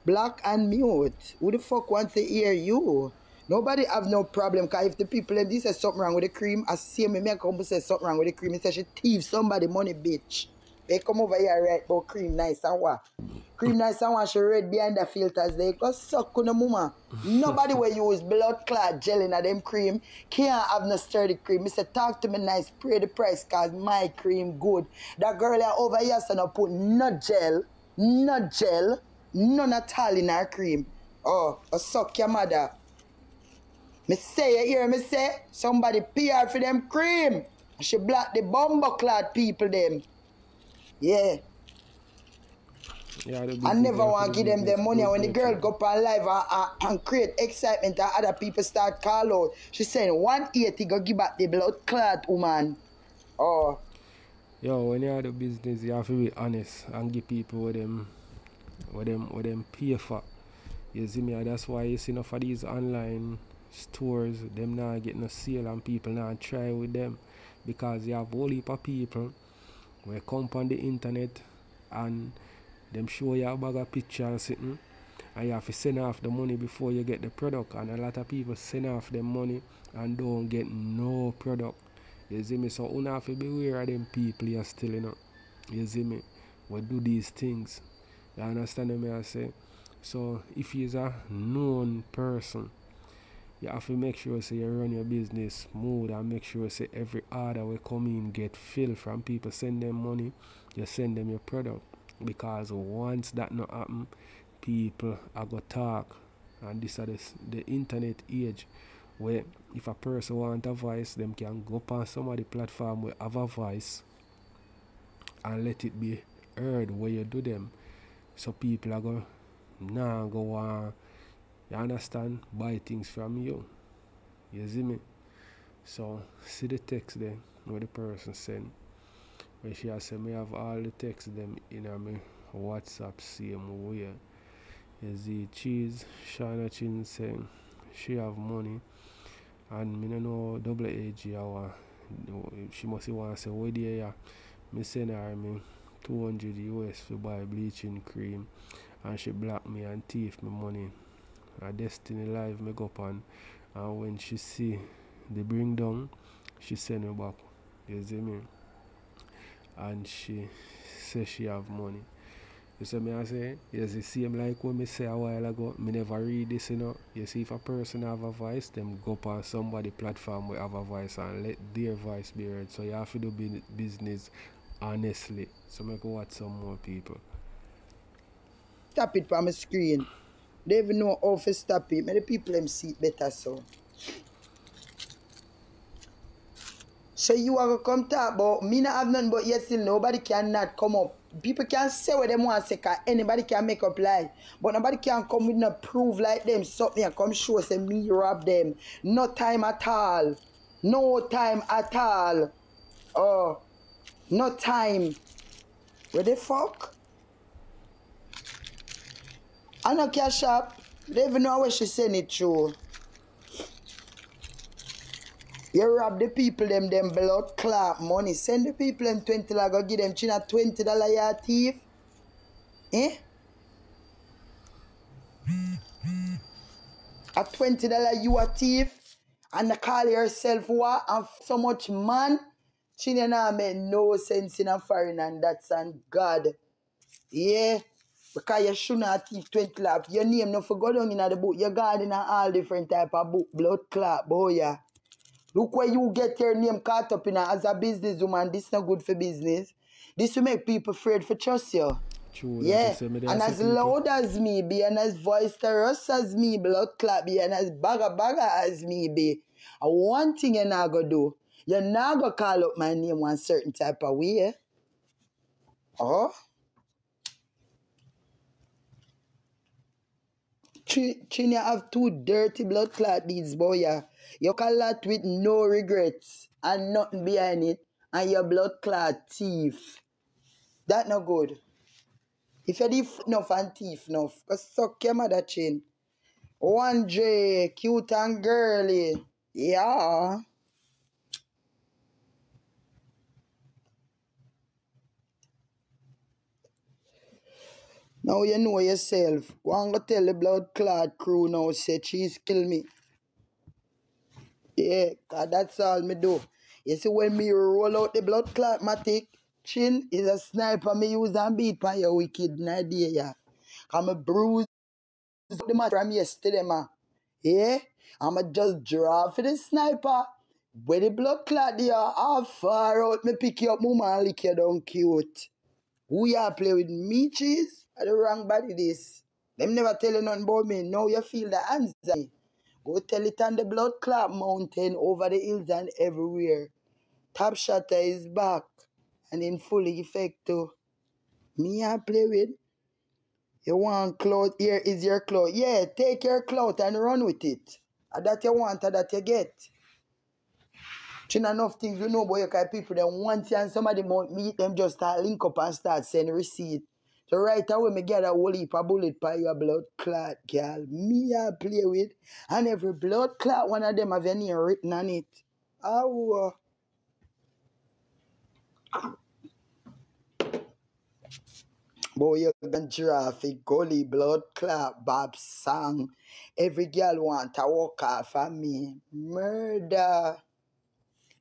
C: Black and mute. Who the fuck wants to hear you? Nobody have no problem. Because if the people in this say something wrong with the cream, I see me come say something wrong with the cream. He say she thief somebody money, bitch. They come over here right about cream nice and what? Cream nice and what she read behind the filters. They go suck on the mama. Nobody will use blood clot gel in them cream. Can't have no sturdy cream. Me say talk to me nice, pay the price cause my cream good. That girl over here so no put no gel, none at all in her cream. Oh, I suck your mother. Me say you hear me say somebody PR for them cream. She block the bumbo clad people them. Yeah. I never want to give them their money. When the girl go up on live and create excitement and other people start call out, she saying 180 go give back the blood clot woman. Oh.
A: Yo, when you have the business, you have to be honest and give people what them pay for. You see me? That's why you see enough of these online stores, them not getting no sale and people not try with them. Because you have a whole heap of people who come on the internet and them show you a bag of pictures sitting and you have to send off the money before you get the product, and a lot of people send off them money and don't get no product. You see me? So you have to beware of them people you still, you know. You see me? We do these things. You understand what I say? So if you're a known person, you have to make sure say you run your business smooth and make sure say every order will come in get filled from people. Send them money, you send them your product. Because once that not happen, people are going to talk. And this is the internet age where if a person want a voice, them can go up on some of the platform where have a voice and let it be heard where you do them. So people are going to go on, you understand, buy things from you. You see me? So see the text there where the person send. When she has said me have all the text them in my WhatsApp same way. You see cheese, Shauna Chin saying she have money and me no know NOB0DY or she must want to say what do you me send her me 200 US to buy bleaching cream and she block me and thief me money. A Destiny Live me go up on, and when she see the bring down, she send me back. You see me? And she say she have money. You see me I say? It's the same like what me say a while ago. Me never read this, you know. You see if a person have a voice, them go up on somebody platform will have a voice and let their voice be heard. So you have to do business honestly. So me go watch some more people.
C: Stop it from my screen. They even know how to stop it. May the people them see it better so. So you are going to come talk about me not have none but yet still nobody cannot come up. People can say what they want to say because anybody can make up lie. But nobody can come with no proof like them. Something and come show say me rob them. No time at all. No time at all. Oh. No time. Where the fuck? I know cash up. They even know where she send it through. You rob the people them blood clot money. Send the people them $20, go give them China $20 your thief. Eh? At $20 you a thief and call yourself what and so much man. Chin now make no sense in a foreign and that's on God. Yeah. Because you shouldn't thief 20 lap. Your name no for go down in the book. Your God in all different type of book. Blood clot, boy. Yeah. Look where you get your name caught up in as a businesswoman. This is not good for business. This will make people afraid for trust you.
A: True,
C: Yeah.
A: and
C: as loud as me be, and as boisterous as me, blood clot be, and as bagga as me be. And one thing you're not going to do, you're not going to call up my name one certain type of way. Oh? Chin, you have two dirty blood clot deeds, boy. Yeah. You call that with no regrets and nothing behind it, and your blood clot thief. That not good. If you thief enough and thief enough, go suck your mother chin. 1J, cute and girly. Yeah. Now you know yourself. Go and go tell the blood clot crew now, say she's kill me. Yeah, cause that's all me do. You see when me roll out the blood clot matic, chin is a sniper me use and beat by your wicked idea, yeah. I'm a bruise the man from yesterday, man. Yeah? I'ma just draw for the sniper. Where the blood clot there, how far out me pick you up, mama, and lick you down cute. Who ya play with me, cheese? I the wrong body this. Them never tell you nothing about me. Now you feel the anxiety. Go tell it on the blood clot mountain, over the hills and everywhere. Top Shatter is back and in full effect too. Me I play with. You want clout, here is your clout. Yeah, take your clout and run with it. And that you want and that you get. Chin enough things you know about your kind of people, then once you and somebody might meet them, just start link up and start send receipt. So right away, me get a whole heap of bullet by your blood clot, girl. Me I play with. And every blood clot, one of them have your name written on it. Oh. Boy, you can traffic, gully, blood clot, Bob song. Every girl want to walk off of me. Murder.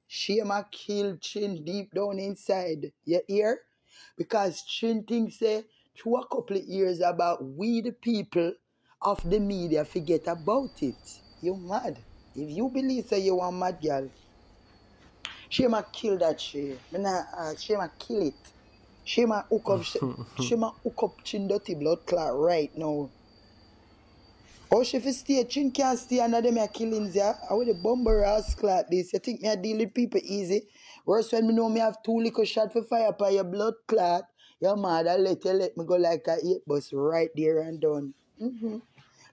C: Shame a kill Chin deep down inside. You hear? Because Chin thinks through a couple of years about we the people of the media forget about it. You mad. If you believe so you a mad girl. Shame a kill that shit. Shame a kill it. Shame a hook up Chin dirty blood clot right now. Oh, she fi stay, Chin can't stay under them killings, yeah. I with the bomber ass clot this. You think me I deal with people easy? Worse when me know me have 2 little shot for fire by your blood clot. Your mother let me go like a 8 bus right there and done.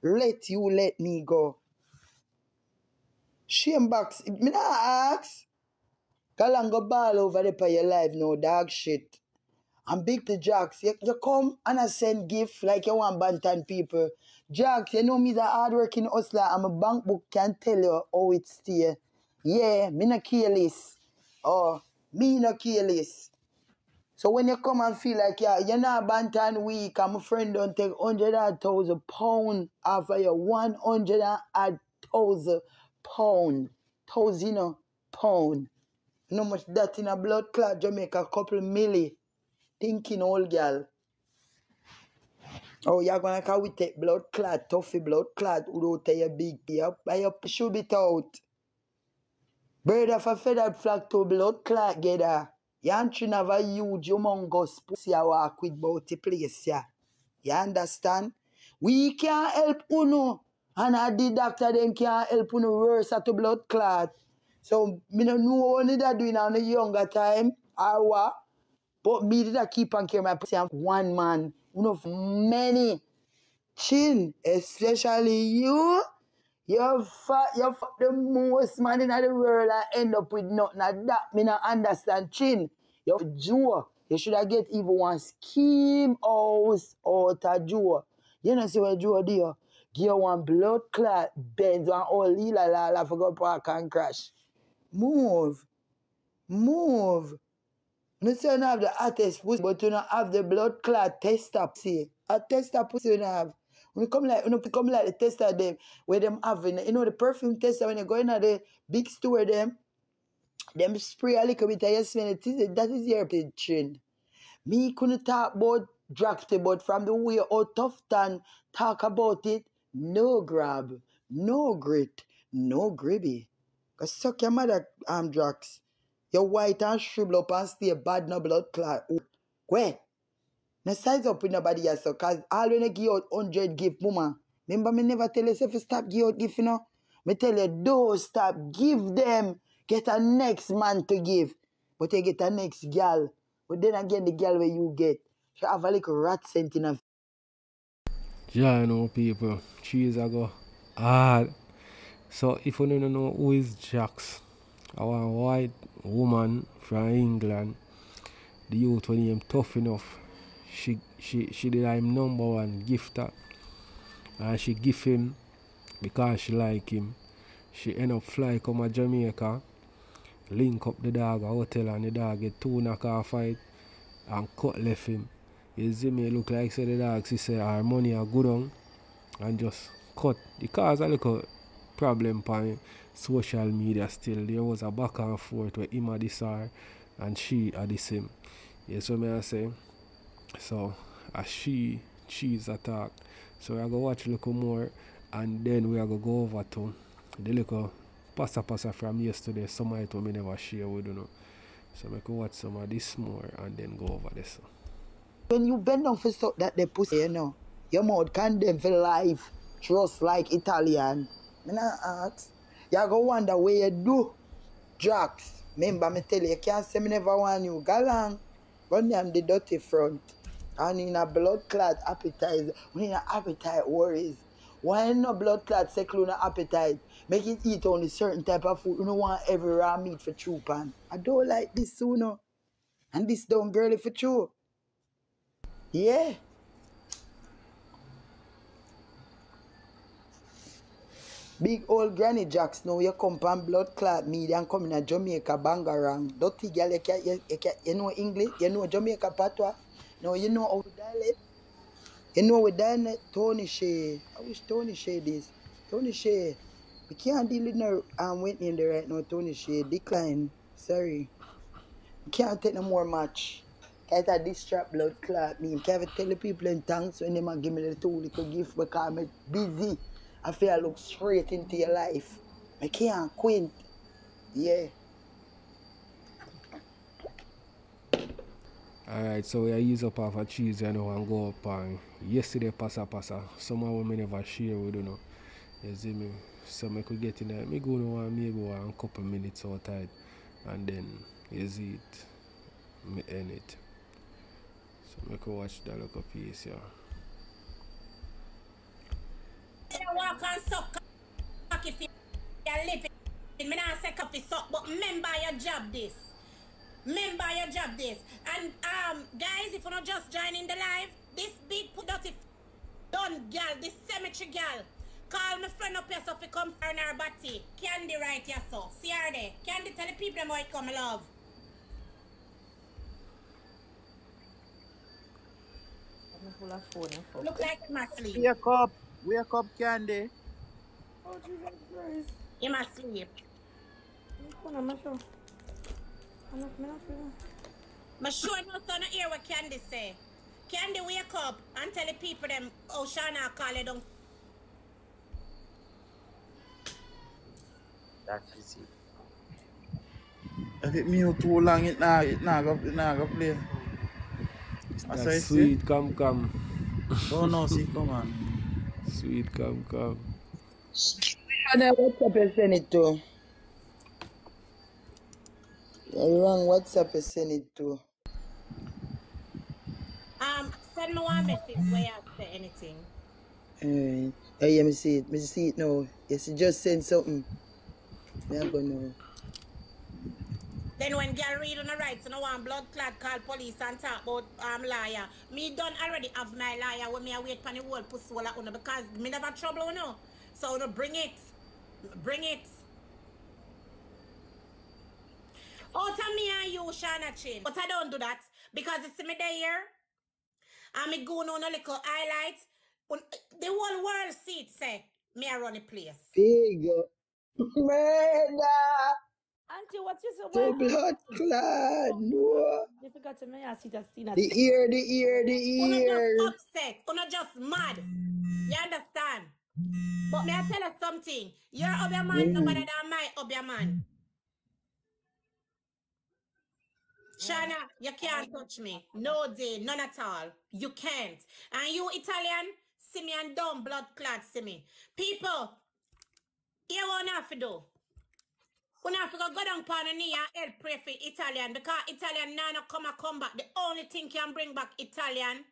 C: Let me go. Shame box. Me not ask. Call go ball over there for your life, no dog shit. I'm big to Jacks. You come and I send gift like you want Bantan people. Jacks, you know me the hardworking hustler. I'm a bank book can tell you how it stay. Yeah, me no careless. Oh, me no careless. So when you come and feel like you're not Bantan weak, and my friend don't take 100,000 pounds off of your 100,000 pounds. Pound. No much that in a blood clot Jamaica, a couple milli. Thinking old girl. Oh, you're gonna call with take blood clot, toughy blood clot, who don't tell you big up, I should be out. Bird of a feathered flag to blood clot gather. You ain't have a huge humongous pussy I walk with bout the place, yeah. You understand? We can't help uno. And the doctor them can't help uno worse at the blood clot. So, me don't know only that doing on the younger time, or what? But me did I keep on carrying my pussy and one man. You know, many. Chin, especially you. You fuck the most man in the world and end up with nothing. Now that me not understand. Chin, you're Joe. You should have get even one scheme house out of Joe. You know see what Joe do? Give you one blood clot, Benz, and all la for go park and crash. Move. You say you don't have the hottest pussy, but you don't have the blood clot tester pussy. A tester pussy you don't have. When you come like the tester them where them having, you know, the perfume tester when you go in at the big store them spray a little bit of your smell. That is your trend. Me couldn't talk about drugs, but from the way how tough tan talk about it, no grab, no grit, no gribby. Cause suck your mother drugs. Your white and shrivel up and stay bad no blood clot. Where? No size up with nobody else, so cause all when I give out 100 gift, mama. Remember me never tell you if you stop give out gift, you know? Me tell you, don't stop, give them. Get a next man to give. But you get a next girl. But then again, the girl where you get, she have a little rat scent in her.
A: Yeah, I know people. Cheese I go hard. So if you don't know who is Jax, our white woman from England, the youth when him tough enough, she did him #1 gifter. And she give him because she like him. She end up fly come to Jamaica, link up the dog at hotel and the dog get 2 knockoff fight and cut left him. You see me look like say the dog she say her money are good on and just cut. It cause a little problem on social media still. There was a back and forth where him a this her and she a this him. You see me I say? So as she's attack. So we are going to watch a little more and then we are going to go over to the little pasa from yesterday. Some item we never share with you know. So we can watch some of this more and then go over this.
C: When you bend down for stuff that they pussy, you know, your mouth condemn for life, trust like Italian. Me not ask. You go wonder where you do drugs. Remember me tell you can't say me never want you. Go along, run them the dirty front. And in a blood clot appetite, when in a appetite worries. Why no blood clot seclude no appetite? Make it eat only certain type of food. You don't want every raw meat for true pan. I don't like this sooner. And this don't girly for true. Yeah. Big old granny jacks now you come pan blood clot media and come in a Jamaica bangarang. Dirty girl you know English, you know Jamaica patois. No, you know how to dialect. You know we dialect Tony Shea. I wish Tony Shea this. Tony Shea. We can't deal with no waiting in there right now, Tony Shea. Decline. Sorry. We can't take no more match. Can't have this trap blood clot me. Can't tell the people in thanks when they might give me the 2 little gift because I'm busy. I feel I look straight into your life. I can't quit. Yeah.
A: Alright, so we use up half a cheese you know and go up and yesterday pasa. Some of them never share with you know. You see me? So I could get in there. Me go now maybe 1 couple minutes outside and then you see it. Me end it. So I could watch that little piece here.
F: Walk and suck if you're living. Me not say coffee suck, but remember your job this. Remember your job this. And guys, if you're not just joining the live, this big put out done girl, this cemetery girl. Call my friend up here so if come for her body. Candy right here so. See her there. Candy tell the people how it come love. Look like you must sleep.
G: Wake up, Candy.
C: Oh, Jesus Christ.
F: You must sleep. I'm sure no son of hear what Candy say. Candy wake up and tell the people them, oh, Shauna call you down.
G: That is it. If it mute too long, it nah go play.
A: That sweet come.
G: Oh no, see, come on.
A: Sweet come.
C: And WhatsApp you send it to? You're wrong WhatsApp you send it to?
F: Send me one message where you say anything.
C: Alright. Oh yeah, me see it. Me see it now. Yes, you just send something. Me I go know.
F: Then when girl read on the right, so no one blood clot call police and talk about liar. Me done already have my liar when me I wait for the whole pussy wall on because me never trouble you know. So no bring it. Bring it. Oh, tell me and you, Shauna Chin. But I don't do that because it's me there. And me go on a little highlight. The whole world see it say, me I run a place.
C: Big murder.
E: Auntie, what you say?
C: The blood clot. No.
E: You forgot to me. I see that scene.
C: The ear, the ear, the
F: Una just
C: ear.
F: upset. Una just mad. You understand? But may I tell you something? Your other man no better than my other man. Shauna, you can't touch me. No day, none at all. You can't. And you Italian, see me and dumb blood clot, see me. People, you won't have to do. We have to go down upon the knee and help pray for Italian because Italian now come back. The only thing can bring back Italian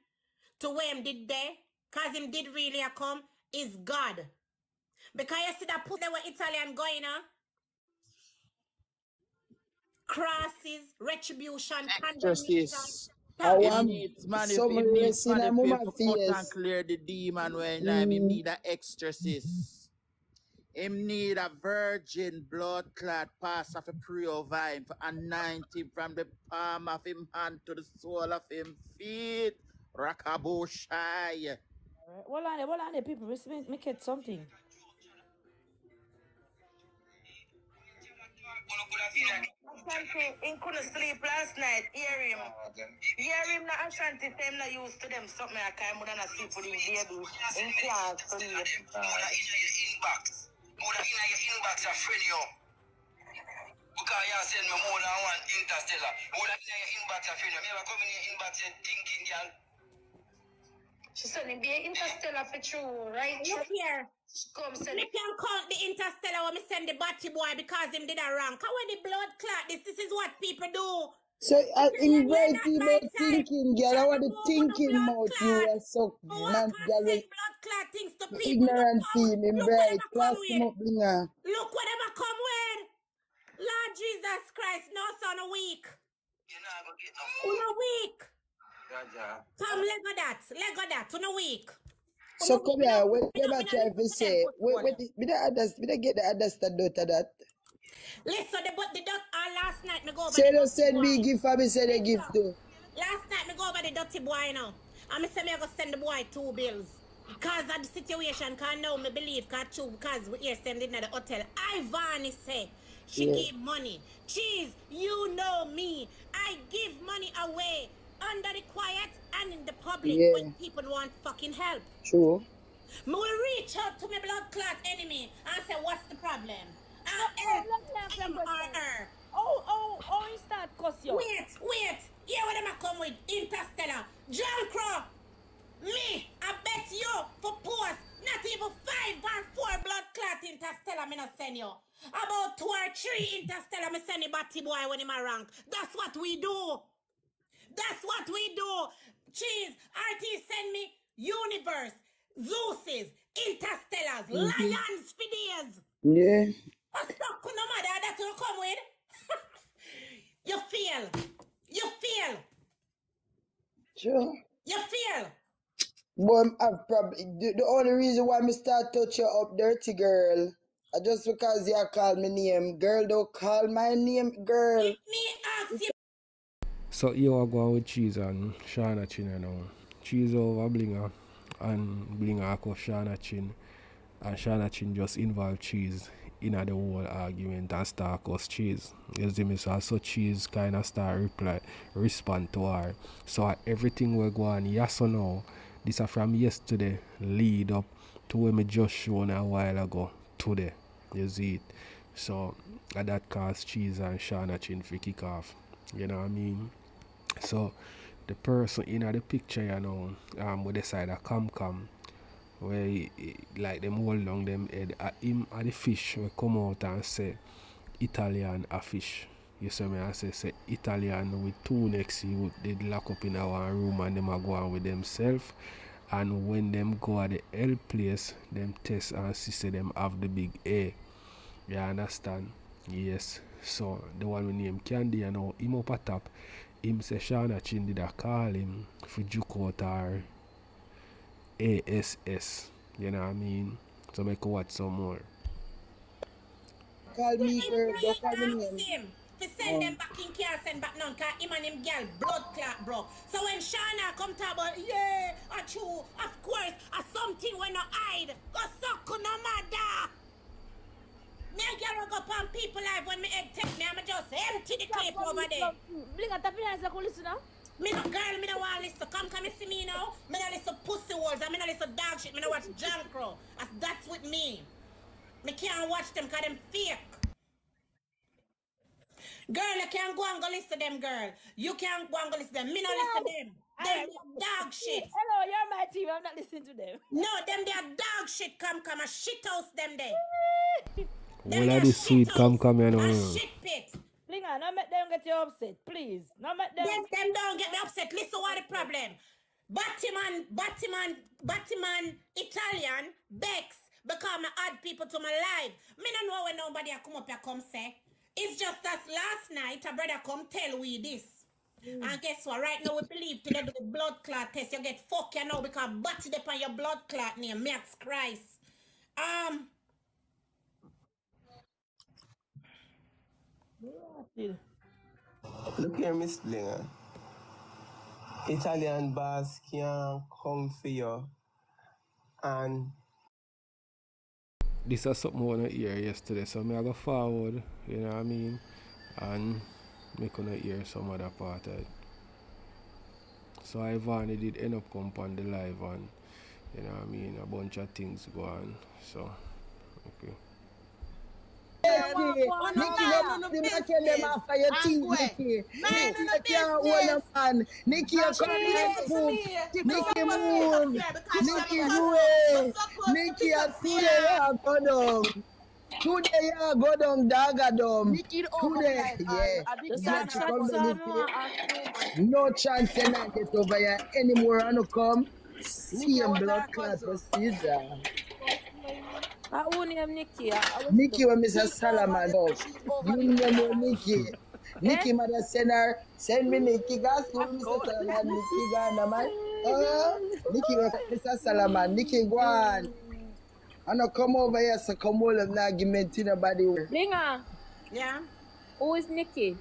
F: to where him did there, because him did really come, is God. Because you see that put there where Italian going on. Crosses, retribution,
G: Justice.
C: I
G: Him
C: want
G: needs man if
C: some
G: him needs
C: racing
G: man
C: a
G: if
C: mama
G: to cut and
C: face.
G: clear the demon when him need a exorcist. Him need a virgin blood clot pass of a pure vine for anointing from the palm of him hand to the sole of him feet. Rakaboshai.
E: Hold on, people. Me get something.
H: Ashanti, he couldn't sleep last night. Hear him. Not Ashanti, them not used to them. Something I can't more than a sleep with his baby. In class, sleep. More than in your inbox. More than in your inbox, a friend you. Because you send me more than one interstellar. More than in your inbox, a friend you. Me ever come in your inbox and thinking, girl. She said, be an interstellar for true, right?
F: Look here.
H: Come, send
F: me can count the interstellar when me send the batty boy because him did a wrong. How when the blood clot this is what people do.
C: So in right about thinking, girl, I want to thinking about you and so man, girl,
F: blood clot things to people.
C: ignorant team in bright, class him up, blinger.
F: Look what them a come with. Lord Jesus Christ, no son a week.
H: You're not gonna get no.
F: On a week.
H: Yeah.
F: Come, Lego that, on a week.
C: So come here, what you try to say? We don't get the understand out of that.
F: Listen, the duck last night me go over
C: say
F: the
C: send me gift for me say they give too.
F: Last night me go over the dirty boy now. And me say me go send the boy 2 bills. Because of the situation, because now me believe, because we here sending at the hotel. Ivan say she give money. Cheese, you know me. I give money away. Under the quiet and in the public when people want fucking help.
C: True.
F: Me will reach out to my blood clot enemy and say, what's the problem? I'll help him or her.
E: Oh, he start cuss you.
F: Wait. Here what am I come with? Interstellar. John Crow. Me, I bet you for post not even 5 or 4 blood clot interstellar me not send you. About 2 or 3 interstellar me send the batty boy when him a rank. That's what we do. That's what we do. Cheese, RT send me universe, Zeus's, interstellars, lions for days.
C: Yeah.
F: What's up, no matter that you come with? You feel.
C: Sure.
F: You feel.
C: Boy, I've probably the only reason why me start touch you up, dirty girl, just because you call me name. Girl, don't call my name, girl.
F: If me ask you.
A: So you are going with Cheese and Shauna Chin now. Cheese over Blinger and Blinger call Shauna Chin. And Shauna Chin just involve Cheese in the whole argument and start cause Cheese. You see me, so Cheese kind of start respond to her. So everything we're going yes or no, this is from yesterday lead up to when me just shown a while ago today. You see it. So that caused Cheese and Shauna Chin to kick off. You know what I mean? So the person in the picture, you know, with the side of come where like them hold down them head at him at the fish will come out and say Italian a fish. You see me, I say Italian with 2 necks you they'd lock up in our room and them a go on with themselves. And when them go at the L place, them test and see say them have the big A. You understand? Yes. So the one we name Candy, you know, him up at top. Him say Shauna Chin did a call him for juke out her ASS. You know what I mean? So make watch some more.
C: Call me girl, don't call me
F: name. To send them back in can't send back none because him and him girl blood clot bro. So when Shauna come talk about I true, of course, no hide. Go suck no mother. Me a go up on people live when me head take me. I'ma just empty the clip over there.
E: Bling at the place like listen now.
F: Me no girl, me no want listen. Come and see me now. Me no listen pussy walls. I me no listen dog shit. Me no watch John Crow. That's with me. Me can't watch them because them fake. Girl, you can't go and go listen to them, girl. You can't go and go listen to them. Me no listen to them. Them dog shit.
E: Hello, you're my team. I'm not listening to them.
F: No, them they are dog shit. Come and shit house them there.
A: All of this sweet come you know.
F: Shit pit.
E: Linga, not make them get you upset, please. Not make them.
F: Them don't get me upset. Listen what the problem. Batman, Italian, Bex, because I add people to my life. Me don't know when nobody come up here come say. It's just that last night a brother come tell we this. And guess what? Right now we believe to do the blood clot test. You get fuck you know because batty upon your blood clot name, Max Christ.
I: Look here, Miss Blinger. Italian boss can come for you. And
A: this is something I want to hear yesterday, so I go forward, you know what I mean? And I gonna hear some other part of it. So Ivani did end up come on the live and you know what I mean, a bunch of things go on. So okay.
J: Nikki, them after your team, Nikki. Nikki, you can't hold a man. Nikki, you can't move. Nikki, move. Nikki, move. Nikki, today you go down. Today you go down, Dagadom. Today, yeah. No chance you not get over here anymore and no come. Same blood clot procedure.
E: Nikki.
J: Nikki when Mr. Salaman you know Nikki. Nikki mother send me Nikki gas to Mr. Salaman, Nikki Ghana man. Nikki when Mr. Salaman, Nikki go on. I don't come over here so come all of an argument to nobody.
E: Linga.
F: Yeah.
E: Who is Nikki?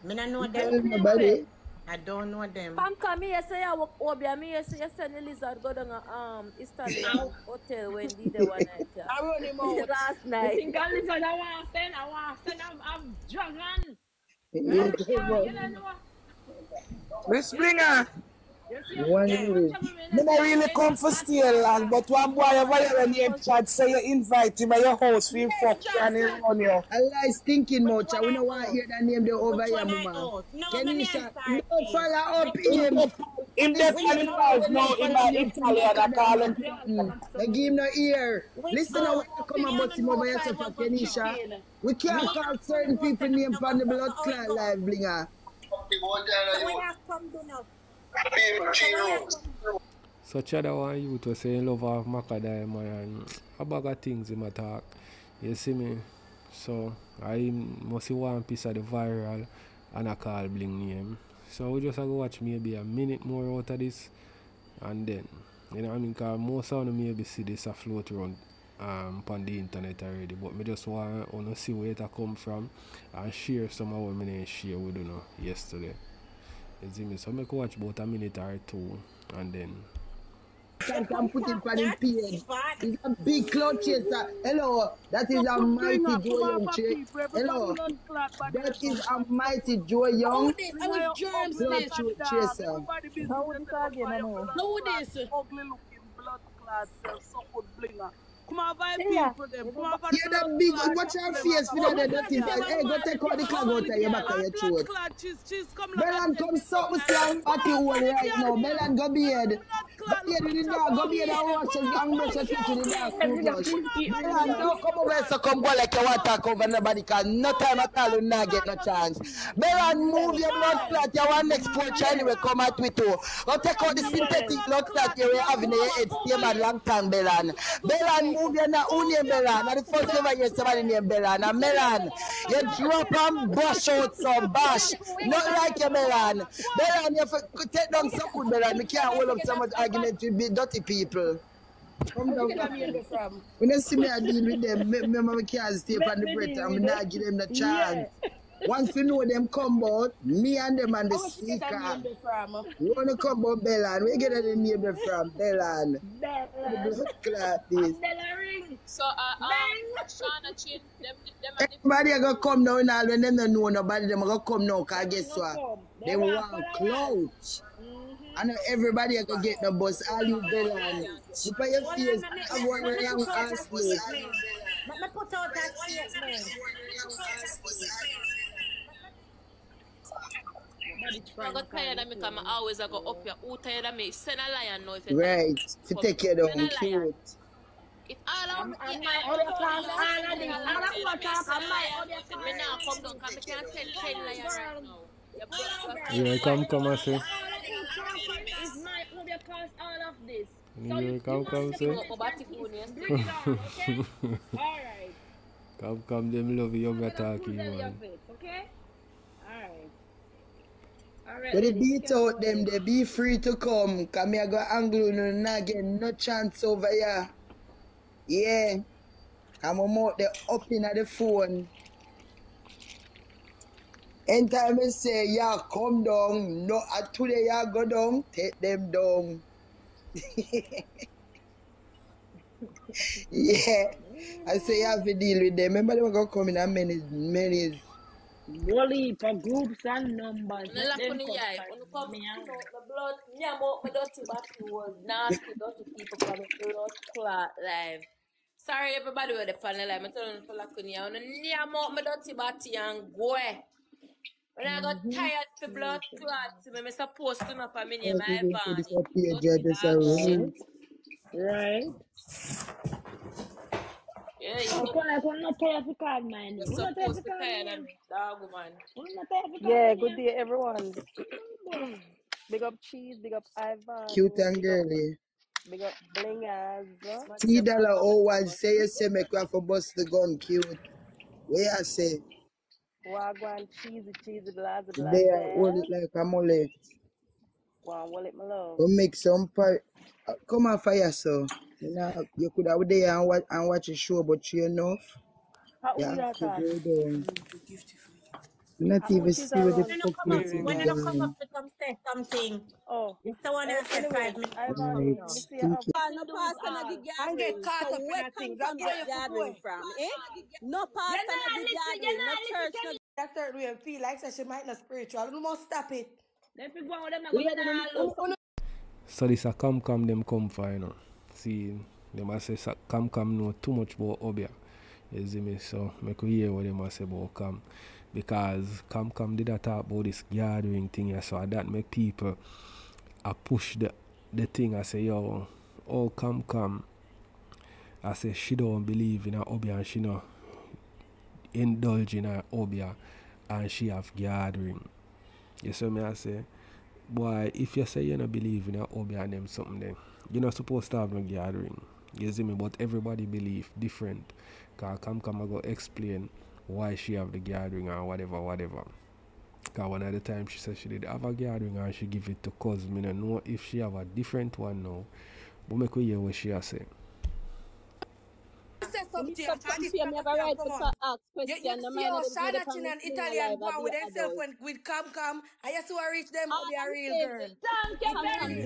F: Me don't know them.
J: Nobody.
F: I don't know them.
E: Come here, say I walk over me, say you send the lizard go down Istanbul hotel when did the one night.
J: I run him out
E: last night.
K: I think lizard I want to send I'm dragon.
J: Miss Springer. One minute. Me not really come for stay long, but one boy over here named Chad say you invite him at your house, we fuck you and he run you. I like thinking much, I don't want to hear that name there over here, mama. Kenisha, no follow up him. In the house, no, in my Italian, I call him. I give him no ear. Listen how you come and bust him over here, so for Kenisha. We can't call certain people name on the blood clot live, Blinger.
A: Such other one you to say love of Macadam and a bag of things in my talk. You see me? So I must see one piece of the viral and I call Bling name. So we just have to watch maybe a minute more out of this and then you know what I mean, because most of them maybe see this a float around on the internet already, but me just want to see where it come from and share some of what I share with you know yesterday. You see me? So I can watch about a minute or two and then
J: Can put it on the page. It's a big cloud chaser. Hello, that is a mighty Joe Young chick. Hello, that is a mighty Joe Young cloud chaser.
K: How would this? Ugly looking blood clot so good blinger. Come on, buy people them. Come on,
J: yeah, that big. Watch your face for that dirty thing. Hey, go take out the clog out of your back of your throat. Belan come suck with slang party hole right now. Belan go beard. Go beard in the dog. Go beard and wash your gang brush your teeth in the dog. Belan, don't come over so come go like you want to talk over nobody because no time at all you not get no chance. Belan, move your blood clot. You want next poach anyway come at with you. Go take out the synthetic blood clot you have in your head. Stay man long time, Belan. Belan, move your na onion Belan. And the first ever you somebody named Belan. And Belan, you drop and brush out some bash. Not like your Belan. Belan, you take down some good Belan. We can't hold up so much argument with dirty people. Come down. When you see me I deal with them, remember we can't stay on the bread and we not give them the chance. Once you know them come out, me and them and the speaker. You want to come out Belan? Where get the name from? Belan.
C: the blood clot this.
E: Ring.
L: So Shauna chin them
C: Everybody are gonna come now and when them don't know nobody, them are gonna come now, cause guess what? They want clout. I know everybody are gonna get the bus, all you villain. Look at your face, have one long ass leg.
F: Let me put out that statement.
L: I got tired of me because I always go up here. Who tired of me? Send a lion now if you
C: right, to take you down, cute.
L: If all of me,
E: I might all the class, all of this, all of what talk, I might all the class.
L: Me now come down because I can't send 10 lion right now.
A: Yeah, come and say.
E: All of who talking is my other class, all of this. So
A: Yeah, come say.
E: Bring it on, okay? Alright.
A: Come, them love you talking, man.
E: Okay? Alright.
C: When they beat out them, they be free to come. Cause me I go Anglo and not get no chance over here. Yeah. I'm out there up in the phone. Anytime I say, yeah, come down. No, today you go down, take them down. Yeah. I say you have to deal with them. Remember they were going to come in a many.
E: Really, for groups and numbers.
L: When I come out the blood, me about my dirty body was nasty, dirty people coming blood clot live. Sorry everybody with the panel live. I'm telling you for like when you out my dirty body and go. When I got tired for blood clots, I'm supposed to know for me my van.
E: Right.
L: Yeah,
E: I'm not tired for card, man.
L: You're supposed to tired of me, dog woman.
K: Yeah, good day, everyone. Big up Cheese, big up Ivan.
C: Cute and girly.
K: Big up Blingers.
C: $3.01 say you say make you have to bust the gun, cute. Where I say?
K: Wagwan, cheesy, blase.
C: They hold it like a mullet.
K: Wow, wallet, my love.
C: Don't make some part. Come on, fire, so. You could have there and watch a show, but you enough.
K: How
C: you
K: old
C: have to
K: are
C: go down. Not even see what the fuck you see.
F: When you come up to come say something.
K: Oh.
F: It's someone else said 5 minutes.
K: And get caught up in things. I'm get gathering from, eh? No pastor not the gathering, no church not.
F: That third way feel like she might not spiritual. You must stop it.
A: So this a come them come for, you know. See, them a say come know too much about Obia. You see me? So make we hear what them a say about come. Because come did a talk about this gathering thing here, so that make people push the thing. I say, yo, oh come. I say she don't believe in her Obia and she no indulge in her Obia and she have gathering. You see me? I say, boy, if you say you don't believe in her Obia and them something then, you're not supposed to have no gathering. You see me? But everybody believe different. Cause come I go explain why she have the gathering or whatever. Because one of the time she said she did have a gathering and she give it to cousin. I don't know if she have a different one now. But make we hear what she has said.
F: Say something. You see Shauna Chin and Italian one with themselves with Cam. I used to reach them to be a real girl.
E: Thank you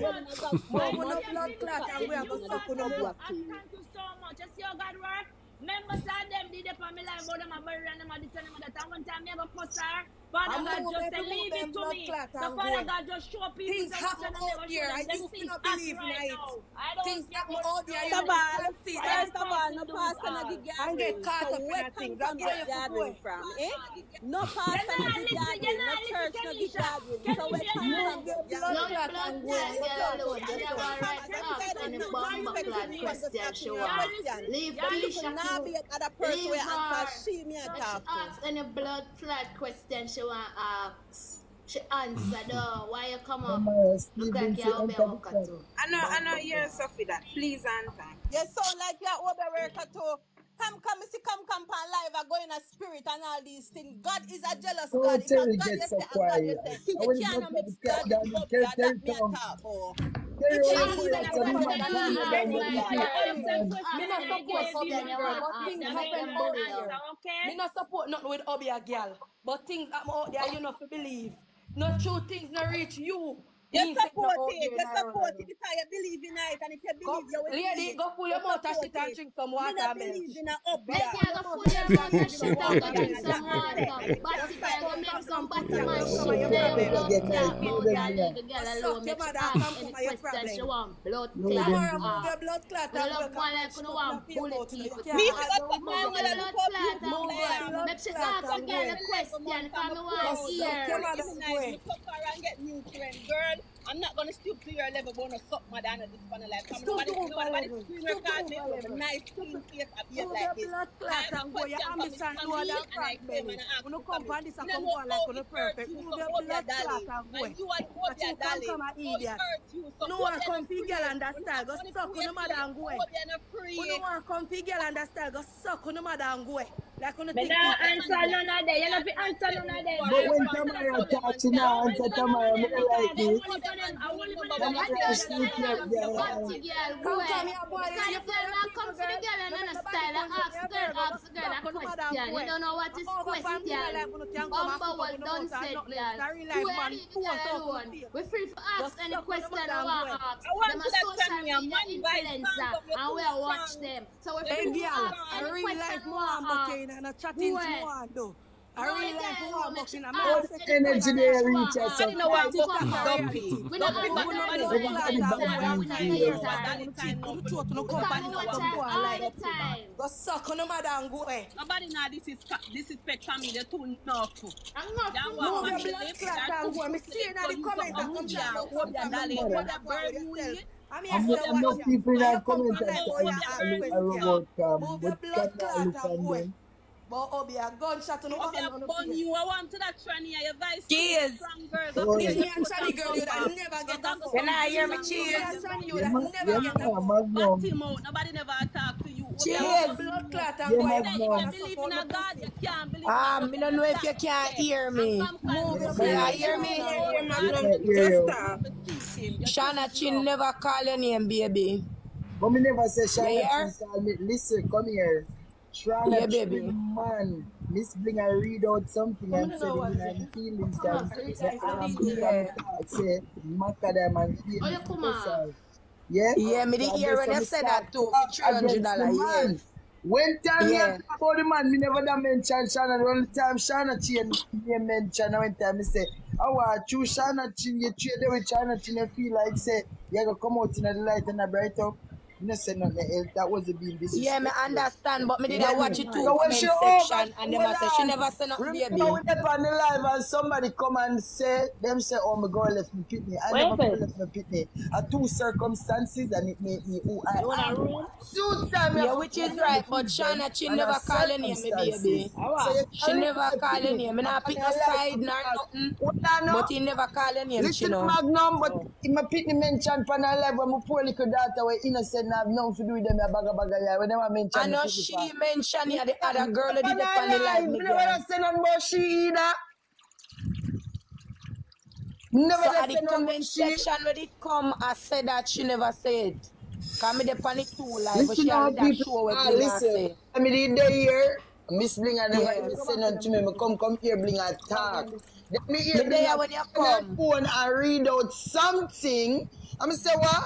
E: very much.
F: Mom, no blood clot and we have a suck on the blood.
E: Thank you so much. You see how God work? Members of them did it for me life, but them a bury and them a tell them that one time me have a poster. Father God just say leave it to me. So Father God just show people
F: things happen out here. I used to not believe in it. Things happen out there. You
K: can't see that. No pastor not the gathering.
F: And get caught up in things. I'm getting
K: gathering from, eh? No pastor not the gathering. No church not the gathering. So we can't get blood clot and go. Leave the now be other person where answer she me ask
M: any blood clot question she want ask. She answer though. Why you come up? Look like you're worker too.
K: I know you're Sophie that. Please answer. You sound like you're worker too. Come, see, come on live. I go in a spirit and all these things. God is a jealous God. If God gets so quiet. You can't mix God with Obia. That me a talk for.
F: Me not support nothing with Obia girl, but things happen out there you know to believe. No true things not reach you.
K: You support it because you believe in it, and if you believe you will
N: Lady, go full your mouth of shit and drink some water.
K: I believe in a up
M: Make you go full your mouth of shit and go drink some water. But if you go make some bottom and shit in your blood clot mouth and leave the girl alone, make she ask any question she want. Blood clot.
N: Blood clot.
M: You look more like you want bullet people.
K: Me,
M: blood clot and boy. Make she ask a girl a question if I want hear.
K: And get nutrient, girl. I'm not gonna stoop to your level, but no suck my down at this one of life. Nobody screen record me with a nice clean face of beard like this.
N: Blood clot and boy, you understand no other fact, baby. When you come on this, I come on like on perfect. Move your blood clot and boy. But you can't come an idiot. No one come for girl and that style, go suck on the mother and go. No one come for girl and that style, go suck on the mother and go. Like on the thing.
L: Answer none of them. You don't answer none of them.
J: But when Tamara talks, you know, answer Tamara, I like it.
M: Come to the girl and on a style and ask the girl a question. You don't know what is question. Bumba was done said, girl. You are the girl alone. We're free to ask any question we want to ask. Them a social media influencer and we watch them. So we're free to ask any question we want to ask.
N: And a chatting to one though. I really like one boxing. I'm
J: all the energy they reach us.
K: I didn't know what boxing dumpy.
M: We don't have
N: go suck on the mother and go away.
K: Nobody now disrespect family. They're too enough.
N: I'm not move your blood clot and go. I'm seeing that the comment that comes down.
J: I'm not people that comment that I robot come. But can't look on them.
N: But Obi, a gunshot on the
K: face. You want to that tranny, your vice.
N: Cheers.
K: Please,
N: me and tranny girl, you'd never get that.
K: Can I hear me? Cheers.
N: You'd never get that.
K: Nobody never talk to you.
N: Cheers. Blood clot and boy.
K: You believe in a God, you can't believe.
N: I don't know if you can't hear me.
K: You
N: hear me? Shauna Chin never call your name, baby.
J: But me never say Shauna Chin call me. Listen, come here. Shauna Chin, man. Miss Bling, I read out something and said I'm feeling something. Say, macadam and feeling. Yeah?
N: Yeah, me didn't hear when you said that too. $300, yes.
J: When time you talk about the man, me never done mention Shauna. The only time Shauna Chin me mention, when time I say, I want to Shauna Chin, you trade with Shauna Chin, you feel like say, you gotta come out in the light and I bright up. You say nothing else. That was a being disrespectful.
N: Yeah, me understand, but me didn't watch it too. So comment section and them say she never say nothing, baby.
J: Remember we on the live and somebody come and say, them say, oh, my girl left me pitney. I never left me pitney. Two circumstances and it made me who I am.
N: Yeah, which is right, but Shauna Chin never call your name, baby. She never call your name. Me not pick no side nor nothing. But he never call your name,
J: listen, Magnum, but in my pitney mention for the live when my poor little daughter were innocent. I have nothing to do with them. When they mention
N: I know she mentioned the other girl that did it on the live.
J: I never say nothing about she either.
N: Never so at the comment section when it come, I said that she never said. Come me on it too live, but she had that show with me.
J: Listen, I mean the here, Miss Bling and never say nothing to me. Come here, Bling and talk. Let me hear
N: when you come.
J: Phone and read out something. I'm say what?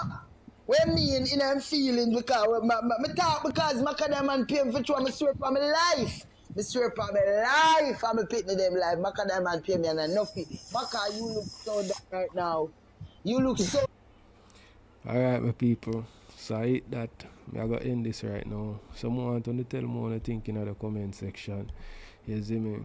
J: When me in I'm feeling because I talk because Macadam pay me for two, I swear for my life. I swear for my life, I'm pitting them life. Macadam pay me and nothing. Maca, you look so dark right now. You look so.
A: Alright, my people. So I hit that. I got to end this right now. Someone want to tell me what I think in the comment section. You see me?